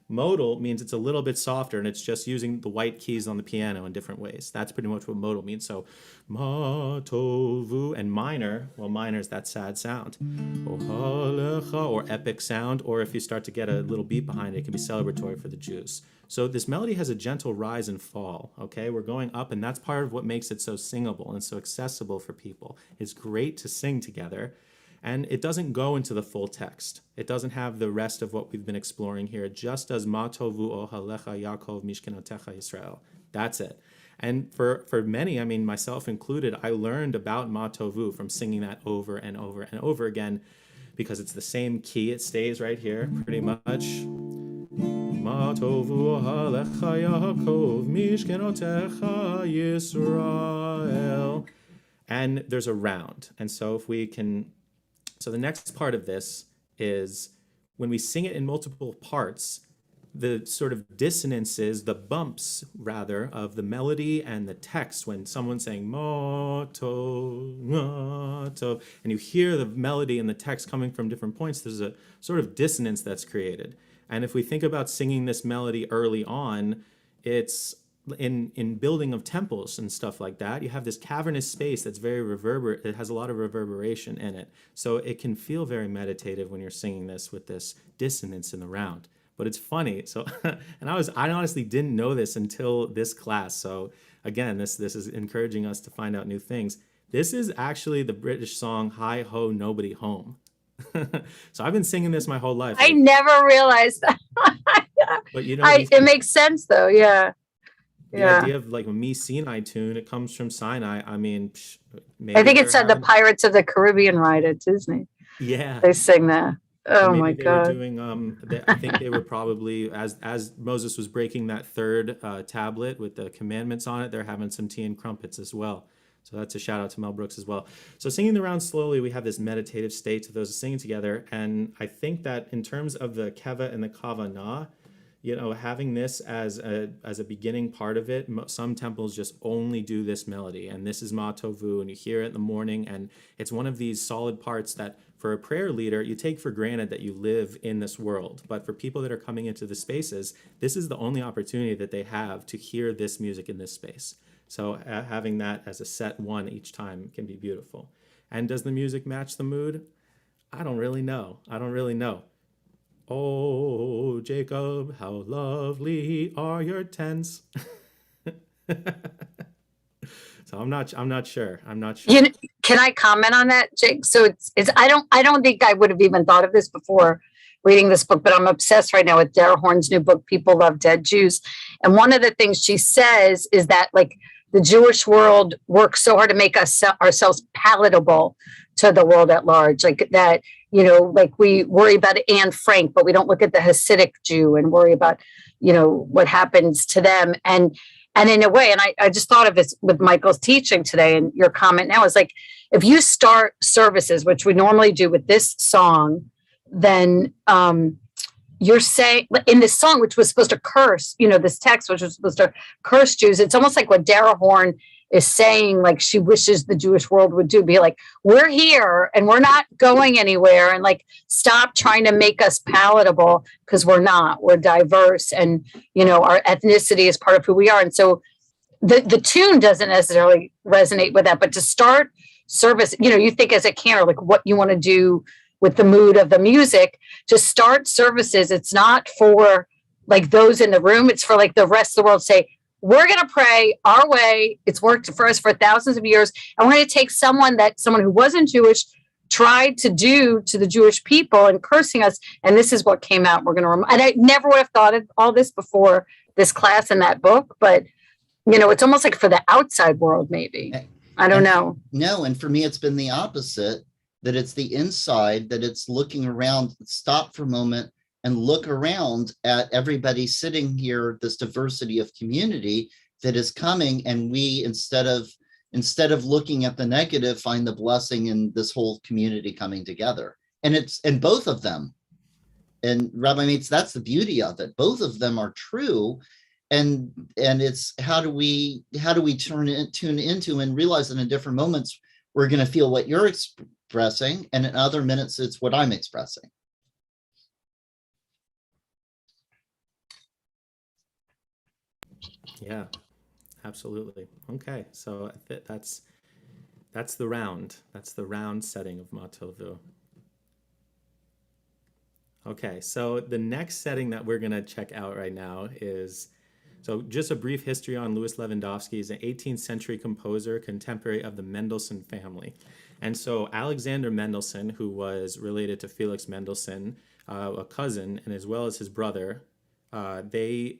Modal means it's a little bit softer, and it's just using the white keys on the piano in different ways. That's pretty much what modal means. So, ma tovu, and minor, well, minor is that sad sound. Ohalecha, or epic sound, or if you start to get a little beat behind it, it can be celebratory for the Jews. So this melody has a gentle rise and fall, okay? We're going up, and that's part of what makes it so singable and so accessible for people. It's great to sing together. And it doesn't go into the full text. It doesn't have the rest of what we've been exploring here. It just does Ma tovu ohalecha Yaakov mishkenotecha Yisrael. That's it. And for many, I mean, myself included, I learned about Ma tovu from singing that over and over and over again, because it's the same key. It stays right here pretty much. Ma tovu ohalecha Yaakov mishkenotecha Yisrael. And there's a round. And so if we can... So the next part of this is when we sing it in multiple parts, the sort of dissonances, the bumps rather, of the melody and the text, when someone's saying moto, moto, and you hear the melody and the text coming from different points, there's a sort of dissonance that's created. And if we think about singing this melody early on, it's in building of temples and stuff like that, you have this cavernous space that's very it has a lot of reverberation in it. So it can feel very meditative when you're singing this with this dissonance in the round. But it's funny. So, and I honestly didn't know this until this class. So again, this is encouraging us to find out new things. This is actually the British song "Hi Ho Nobody Home." So I've been singing this my whole life. I never realized that. But it makes sense though. Yeah. The idea of like a Me Sinai tune, it comes from Sinai. I mean, maybe I think it's the Pirates of the Caribbean ride at Disney. Yeah, they sing that. Oh my God! Were doing, I think they were probably as Moses was breaking that third tablet with the commandments on it. They're having some tea and crumpets as well. So that's a shout out to Mel Brooks as well. So singing the round slowly, we have this meditative state to those singing together. And I think that in terms of the keva and the kavanah, having this as a beginning part of it, some temples just only do this melody. And this is Ma Tovu, and you hear it in the morning. And it's one of these solid parts that for a prayer leader, you take for granted that you live in this world. But for people that are coming into the spaces, this is the only opportunity that they have to hear this music in this space. So having that as a set one each time can be beautiful. And does the music match the mood? I don't really know. Oh, Jacob, how lovely are your tents. So I'm not sure. Can I comment on that, Jake? So it's I don't think I would have even thought of this before reading this book, but I'm obsessed right now with Dara Horn's new book, People Love Dead Jews. And one of the things she says is that like the Jewish world works so hard to make ourselves palatable to the world at large, like that, like we worry about Anne Frank, but we don't look at the Hasidic Jew and worry about, what happens to them. And in a way, and I just thought of this with Michael's teaching today, and your comment now is like, if you start services, which we normally do with this song, then you're saying in this song, which was supposed to curse, this text, which was supposed to curse Jews, it's almost like what Dara Horn is saying, like she wishes the Jewish world would do, be like, we're here and we're not going anywhere, and like stop trying to make us palatable, because we're diverse, and our ethnicity is part of who we are. And so the tune doesn't necessarily resonate with that, but to start service, you think as a cantor, like what you want to do with the mood of the music, to start services, it's not for like those in the room, it's for like the rest of the world. Say, we're going to pray our way. It's worked for us for thousands of years. And we're going to take someone who wasn't Jewish tried to do to the Jewish people and cursing us. And this is what came out. And I never would have thought of all this before this class and that book. But, it's almost like for the outside world, maybe. I don't know. No. And for me, it's been the opposite, that it's the inside, that it's looking around, stop for a moment and look around at everybody sitting here, this diversity of community that is coming. And we, instead of looking at the negative, find the blessing in this whole community coming together. And it's in both of them. And Rabbi Mates, that's the beauty of it. Both of them are true. And it's how do we tune into and realize that in different moments, we're going to feel what you're expressing. And in other minutes, it's what I'm expressing. Yeah, absolutely. Okay, so that's the round. That's the round setting of Ma Tovu. Okay, so the next setting that we're going to check out right now is, so just a brief history on Louis Lewandowski. He's an 18th century composer, contemporary of the Mendelssohn family. And so Alexander Mendelssohn, who was related to Felix Mendelssohn, a cousin, and as well as his brother, they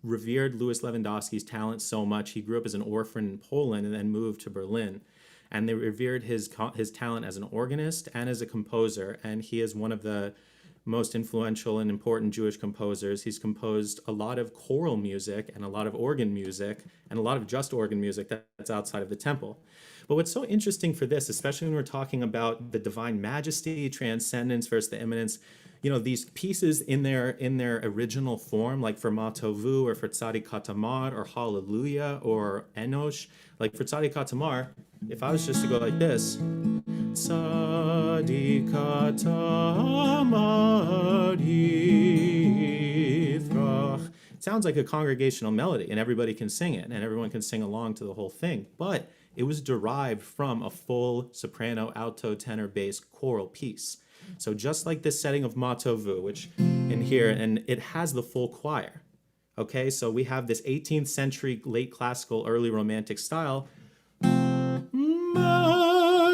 revered Louis Lewandowski's talent so much. He grew up as an orphan in Poland and then moved to Berlin. And they revered his talent as an organist and as a composer. And he is one of the most influential and important Jewish composers. He's composed a lot of choral music and a lot of organ music and a lot of just organ music that's outside of the temple. But what's so interesting for this, especially when we're talking about the divine majesty, transcendence versus the immanence, these pieces in their original form, like for Ma Tovu or for Tzadik Katamar or Hallelujah or Enosh, like for Tzadik Katamar, if I was just to go like this, Tzadik Katamar Yifrach, it sounds like a congregational melody and everybody can sing it and everyone can sing along to the whole thing, but it was derived from a full soprano, alto, tenor, bass choral piece. So just like this setting of Ma Tovu, which in here, and it has the full choir. Okay, so we have this 18th century late classical, early romantic style. Ma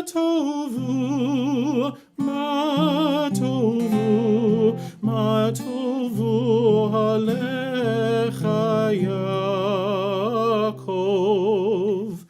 Tovu, Ma Tovu, Ma Tovu Alecha Yaakov.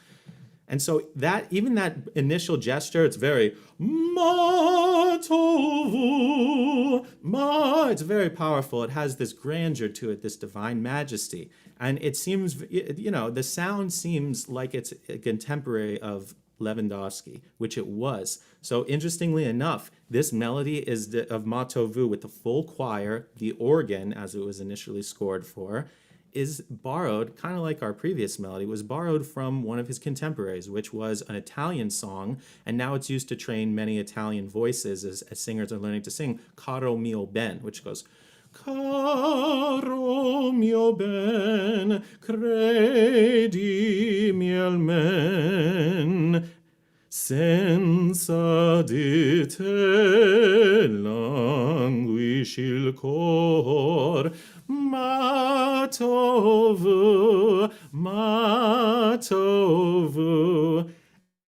And so that, even that initial gesture, it's very Ma Tovu, Ma. It's very powerful. It has this grandeur to it, this divine majesty. And it seems, the sound seems like it's a contemporary of Lewandowski, which it was. So interestingly enough, this melody is of Ma Tovu with the full choir, the organ, as it was initially scored for, is borrowed, kind of like our previous melody, was borrowed from one of his contemporaries, which was an Italian song, and now it's used to train many Italian voices as singers are learning to sing, Caro mio ben, which goes, Caro mio ben, credimi almen, senza di te languisce il cor, ma tovu, ma tovu.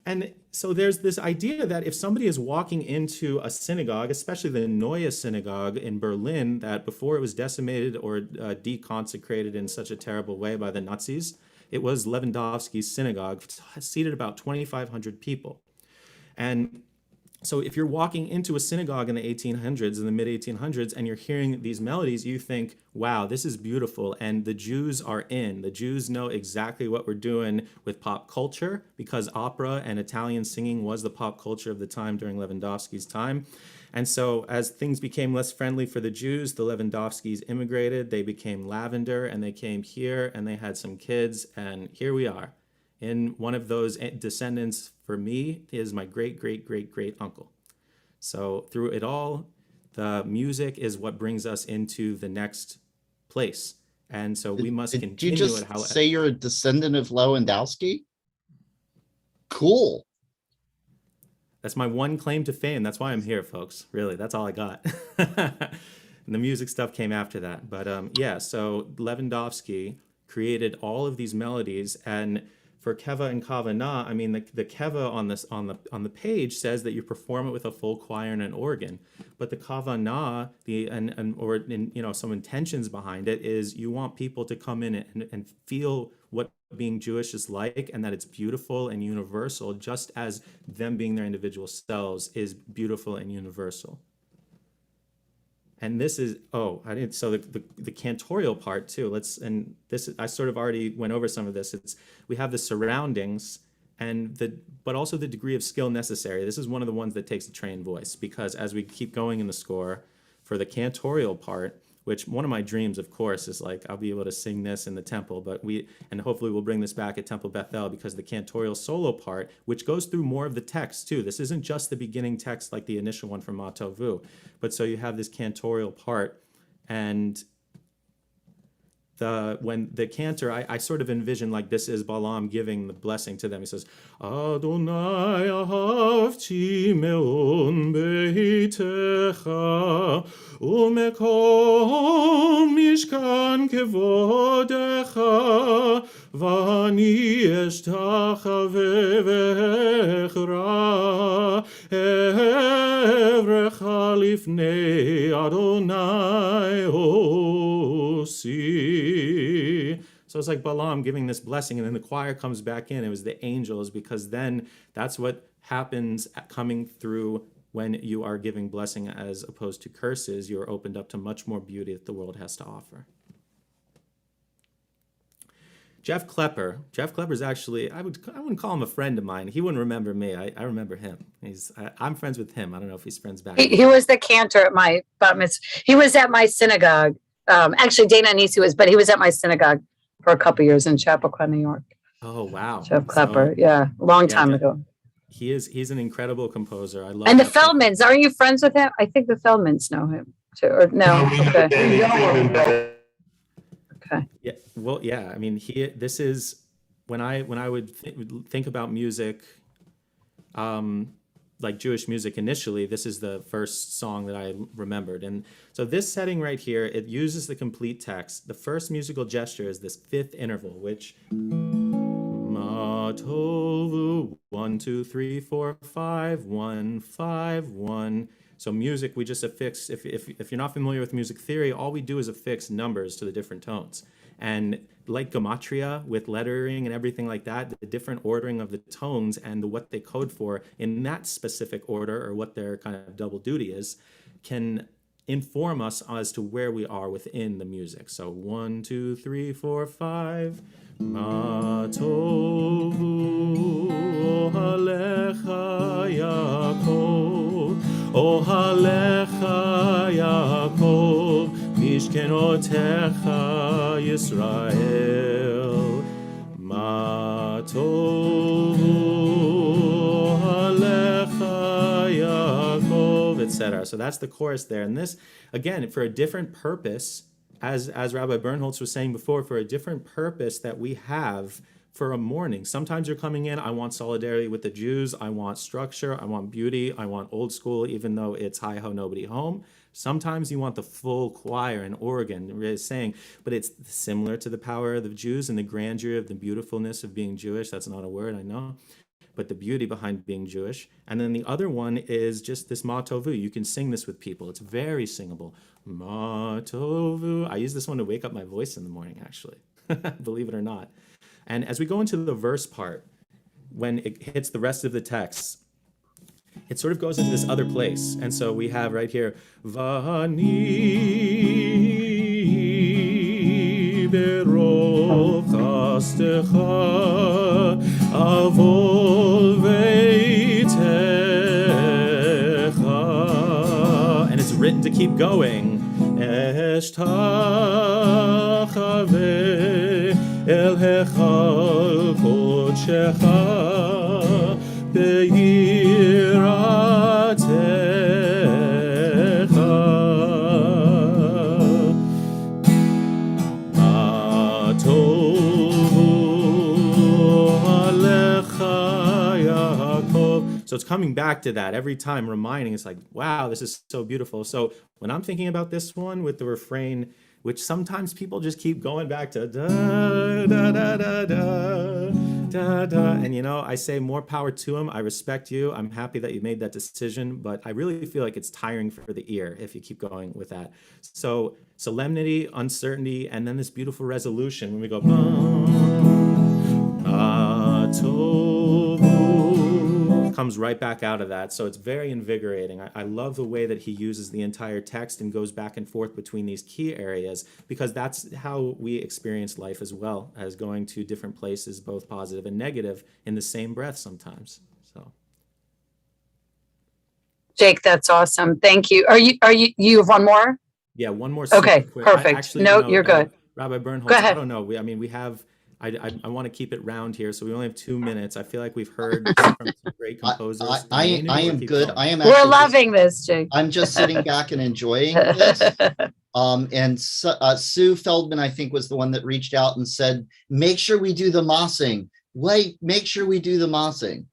And so there's this idea that if somebody is walking into a synagogue, especially the Neue Synagogue in Berlin, that before it was decimated or deconsecrated in such a terrible way by the Nazis, it was Lewandowski's synagogue, seated about 2,500 people. And so if you're walking into a synagogue in the 1800s, in the mid 1800s, and you're hearing these melodies, you think, wow, this is beautiful. And the Jews are in. The Jews know exactly what we're doing with pop culture, because opera and Italian singing was the pop culture of the time during Lewandowski's time. And so as things became less friendly for the Jews, the Lewandowskis immigrated, they became lavender, and they came here, and they had some kids, and here we are. And one of those descendants, for me, is my great uncle. So through it all, the music is what brings us into the next place. And so we must Did continue you just it. say you're a descendant of Lewandowski? Cool. That's my one claim to fame. That's why I'm here, folks. Really, that's all I got. And the music stuff came after that. But yeah, so Lewandowski created all of these melodies, and for keva and kavanah, I mean, the keva on the page says that you perform it with a full choir and an organ, but the kavanah, some intentions behind it is you want people to come in and feel what being Jewish is like, and that it's beautiful and universal, just as them being their individual selves is beautiful and universal. And this is, so the cantorial part too, I sort of already went over some of this. We have the surroundings but also the degree of skill necessary. This is one of the ones that takes a trained voice, because as we keep going in the score for the cantorial part, which one of my dreams, of course, is like I'll be able to sing this in the temple, and hopefully we'll bring this back at Temple Bethel, because the cantorial solo part, which goes through more of the text too. This isn't just the beginning text like the initial one from Ma Tovu, but so you have this cantorial part, and when the cantor, I sort of envision like this is Balaam giving the blessing to them. He says, Adonai ahavti me'on beitecha umekom mishkan kevodecha vani eshtachave vechra evrecha lifnei Adonai osi. So it's like Balaam giving this blessing, and then the choir comes back in. It was the angels, because then that's what happens coming through when you are giving blessing as opposed to curses. You are opened up to much more beauty that the world has to offer. Jeff Klepper's actually, I wouldn't call him a friend of mine. He wouldn't remember me. I remember him. I'm friends with him. I don't know if he's friends back. He was the cantor at my bat mitzvah. He was at my synagogue. Actually, Dana Nisi but he was at my synagogue for a couple years in Chappaqua, New York. Oh, wow. Jeff Klepper, a long time ago. He's an incredible composer. I love. And the Feldmans, aren't you friends with him? I think the Feldmans know him too. Or no? Okay. Okay. Yeah. Well, yeah. I mean, this is when I would think about music, like Jewish music initially, this is the first song that I remembered. And so this setting right here, it uses the complete text. The first musical gesture is this fifth interval, which Ma Tovu, 1, 2, 3, 4, 5, 1, 5, 1. So music, we just affix, if you're not familiar with music theory, all we do is affix numbers to the different tones. And like gematria with lettering and everything like that, the different ordering of the tones and what they code for in that specific order, or what their kind of double duty is, can inform us as to where we are within the music. So 1, 2, 3, 4, 5. Ma tovu ohalecha Yaakov, ohalecha Yaakov, mishkenotecha Yisrael. Ma tovu ohalecha Yaakov, etc. So that's the chorus there. And this, again, for a different purpose, as Rabbi Birnholz was saying before, for a different purpose that we have for a morning. Sometimes you're coming in, I want solidarity with the Jews, I want structure, I want beauty, I want old school, even though it's hi-ho, nobody home. Sometimes you want the full choir and organ, really saying, but it's similar to the power of the Jews and the grandeur of the beautifulness of being Jewish. That's not a word, I know. But the beauty behind being Jewish. And then the other one is just this Ma Tovu. You can sing this with people. It's very singable. Ma Tovu. I use this one to wake up my voice in the morning, actually, believe it or not. And as we go into the verse part, when it hits the rest of the text, it sort of goes into this other place. And so we have right here, Vani berov chastecha avol veitecha. And it's written to keep going. Eshtachave el hechal kodshecha be'yiratecha. Ma tovu alecha Yaakov. So it's coming back to that every time, reminding us like, wow, this is so beautiful. So when I'm thinking about this one with the refrain, which sometimes people just keep going back to da da da da da da da, and you know, I say more power to him. I respect you. I'm happy that you made that decision, but I really feel like it's tiring for the ear if you keep going with that. So solemnity, uncertainty, and then this beautiful resolution when we go comes right back out of that. So it's very invigorating. I love the way that he uses the entire text and goes back and forth between these key areas, because that's how we experience life as well, as going to different places, both positive and negative, in the same breath sometimes. So, Jake, that's awesome. Thank you. You have one more? Yeah, one more. Okay, quick. perfect. You're good. Rabbi Birnholz, Go ahead. I don't know. We have. I want to keep it round here, so we only have 2 minutes. I feel like we've heard from some great composers. I am good. Going? I am. We're loving this, Jake. I'm just sitting back and enjoying this. And Sue Feldman, I think, was the one that reached out and said, "Make sure we do the mossing. Make sure we do the mossing."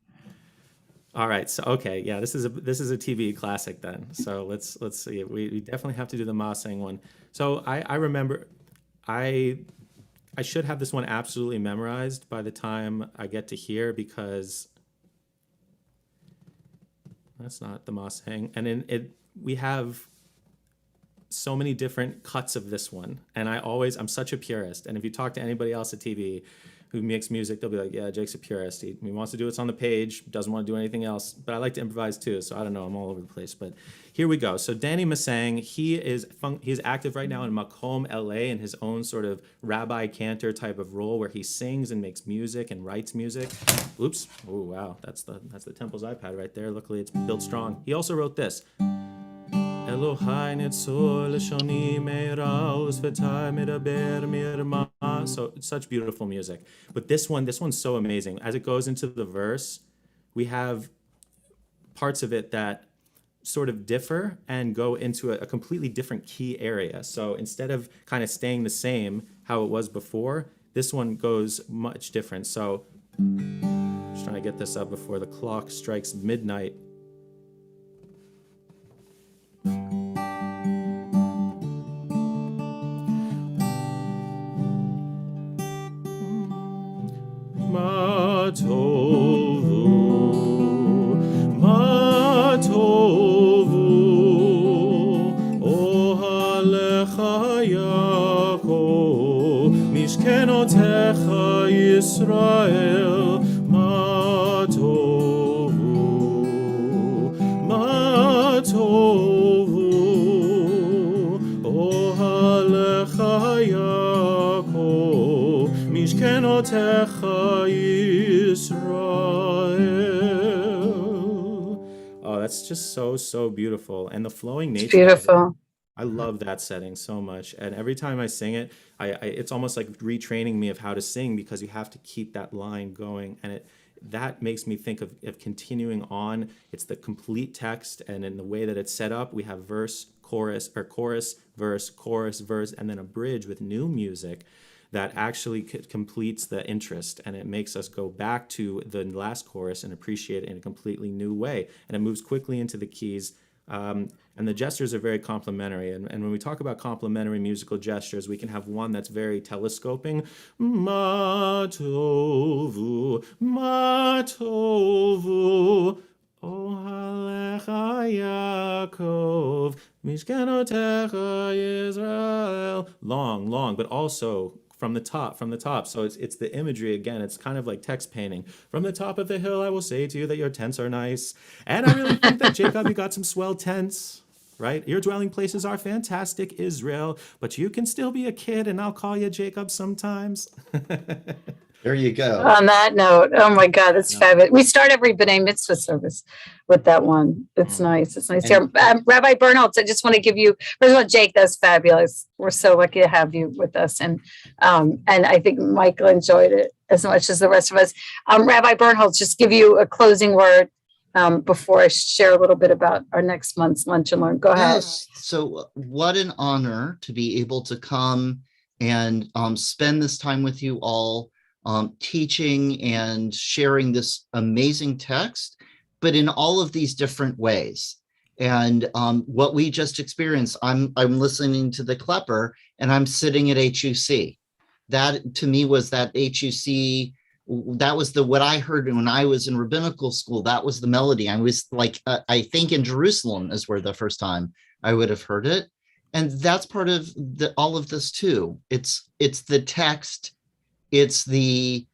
All right. So okay, yeah, this is a TV classic then. So let's see. We definitely have to do the mossing one. So I remember I should have this one absolutely memorized by the time I get to here, because that's not the mossing. And we have so many different cuts of this one. And I'm such a purist. And if you talk to anybody else at TV who makes music, they'll be like, yeah, Jake's a purist. He wants to do what's on the page, doesn't want to do anything else. But I like to improvise too, so I don't know, I'm all over the place. But here we go. So Danny Masang, he is active right now in Macomb, LA, in his own sort of rabbi cantor type of role, where he sings and makes music and writes music. Oops. Oh wow, that's the Temple's iPad right there. Luckily it's built strong. He also wrote this. So it's such beautiful music. But this one's so amazing. As it goes into the verse, we have parts of it that sort of differ and go into a completely different key area. So instead of kind of staying the same how it was before, this one goes much different. So just trying to get this up before the clock strikes midnight. Ma tovu, ohalecha Yaakov, mishkenotecha Yisrael. Ma tovu, Israel. Oh, that's just so beautiful. And the flowing nature. It's beautiful. I love that setting so much. And every time I sing it, it's almost like retraining me of how to sing, because you have to keep that line going. And that makes me think of continuing on. It's the complete text, and in the way that it's set up, we have verse, chorus, verse, chorus, verse, and then a bridge with new music that actually completes the interest, and it makes us go back to the last chorus and appreciate it in a completely new way. And it moves quickly into the keys. And the gestures are very complementary. And when we talk about complementary musical gestures, we can have one that's very telescoping. Ma tovu, o halecha Yaakov, mishkenotecha Yisrael. Long, but also from the top. So it's the imagery again. It's kind of like text painting. From the top of the hill, I will say to you that your tents are nice. And I really think that, Jacob, you got some swell tents, right? Your dwelling places are fantastic, Israel, but you can still be a kid, and I'll call you Jacob sometimes. There you go. On that note, oh my God, that's fabulous. We start every B'nai Mitzvah service with that one. It's nice. It's nice. Rabbi Birnholz, I just want to give you, first of all, Jake, that's fabulous. We're so lucky to have you with us. And I think Michael enjoyed it as much as the rest of us. Rabbi Birnholz, just give you a closing word before I share a little bit about our next month's Lunch and Learn. Go ahead. Yes. So what an honor to be able to come and spend this time with you all, teaching and sharing this amazing text, but in all of these different ways. And what we just experienced, I'm listening to the Klepper, and I'm sitting at HUC. That to me was that HUC. That was what I heard when I was in rabbinical school. That was the melody. I was like, I think in Jerusalem is where the first time I would have heard it. And that's part of all of this too. It's the text. It's the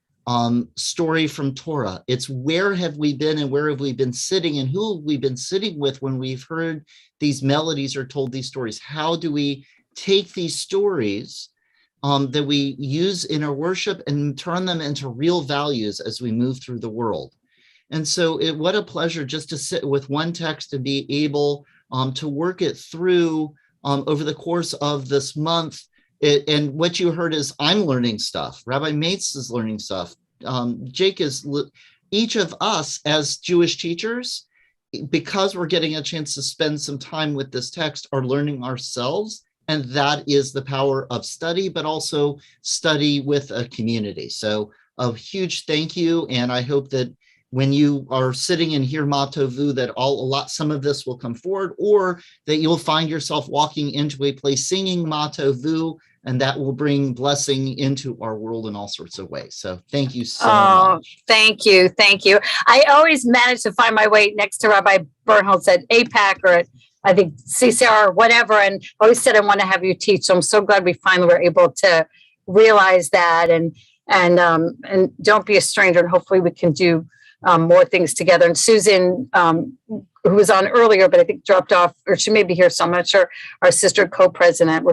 story from Torah. It's where have we been and where have we been sitting and who have we been sitting with when we've heard these melodies or told these stories? How do we take these stories that we use in our worship and turn them into real values as we move through the world? And so what a pleasure just to sit with one text and be able to work it through over the course of this month. And what you heard is I'm learning stuff. Rabbi Mates is learning stuff. Jake is, each of us as Jewish teachers, because we're getting a chance to spend some time with this text, are learning ourselves. And that is the power of study, but also study with a community. So a huge thank you. And I hope that when you are sitting and hear Ma Tovu, that some of this will come forward, or that you'll find yourself walking into a place singing Ma Tovu, and that will bring blessing into our world in all sorts of ways. So thank you so much. Thank you. Thank you. I always manage to find my way next to Rabbi Birnholz at APAC or at, I think, CCR or whatever. And I always said, I want to have you teach. So I'm so glad we finally were able to realize that. And don't be a stranger. And hopefully we can do more things together. And Susan, who was on earlier, but I think dropped off, or she may be here, so I'm not sure, our sister co-president, who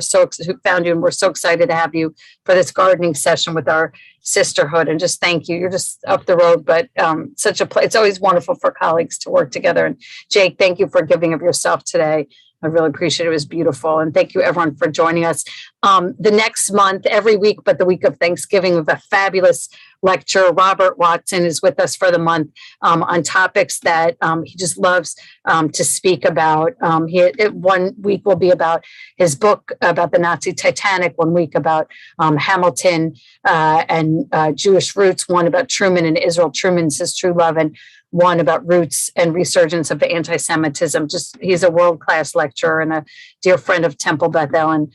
found you, and we're so excited to have you for this gardening session with our sisterhood. And just thank you. You're just up the road, but it's always wonderful for colleagues to work together. And Jake, thank you for giving of yourself today. I really appreciate it. It was beautiful. And thank you everyone for joining us. The next month, every week, but the week of Thanksgiving, with a fabulous lecturer. Robert Watson is with us for the month on topics that he just loves to speak about. One week will be about his book about the Nazi Titanic, one week about Hamilton and Jewish roots, one about Truman and Israel, Truman's His True Love, and one about roots and resurgence of anti-Semitism. He's a world-class lecturer and a dear friend of Temple Bethel. And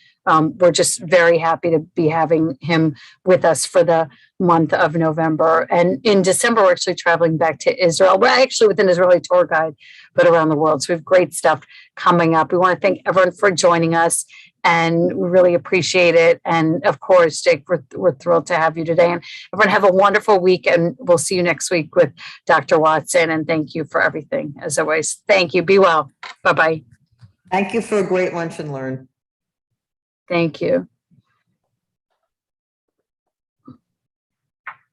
we're just very happy to be having him with us for the month of November. And in December, we're actually traveling back to Israel. We're actually with an Israeli tour guide, but around the world. So we have great stuff coming up. We want to thank everyone for joining us, and we really appreciate it. And of course, Jake, we're thrilled to have you today. And everyone have a wonderful week, and we'll see you next week with Dr. Watson. And thank you for everything, as always. Thank you. Be well. Bye-bye. Thank you for a great lunch and learn. Thank you.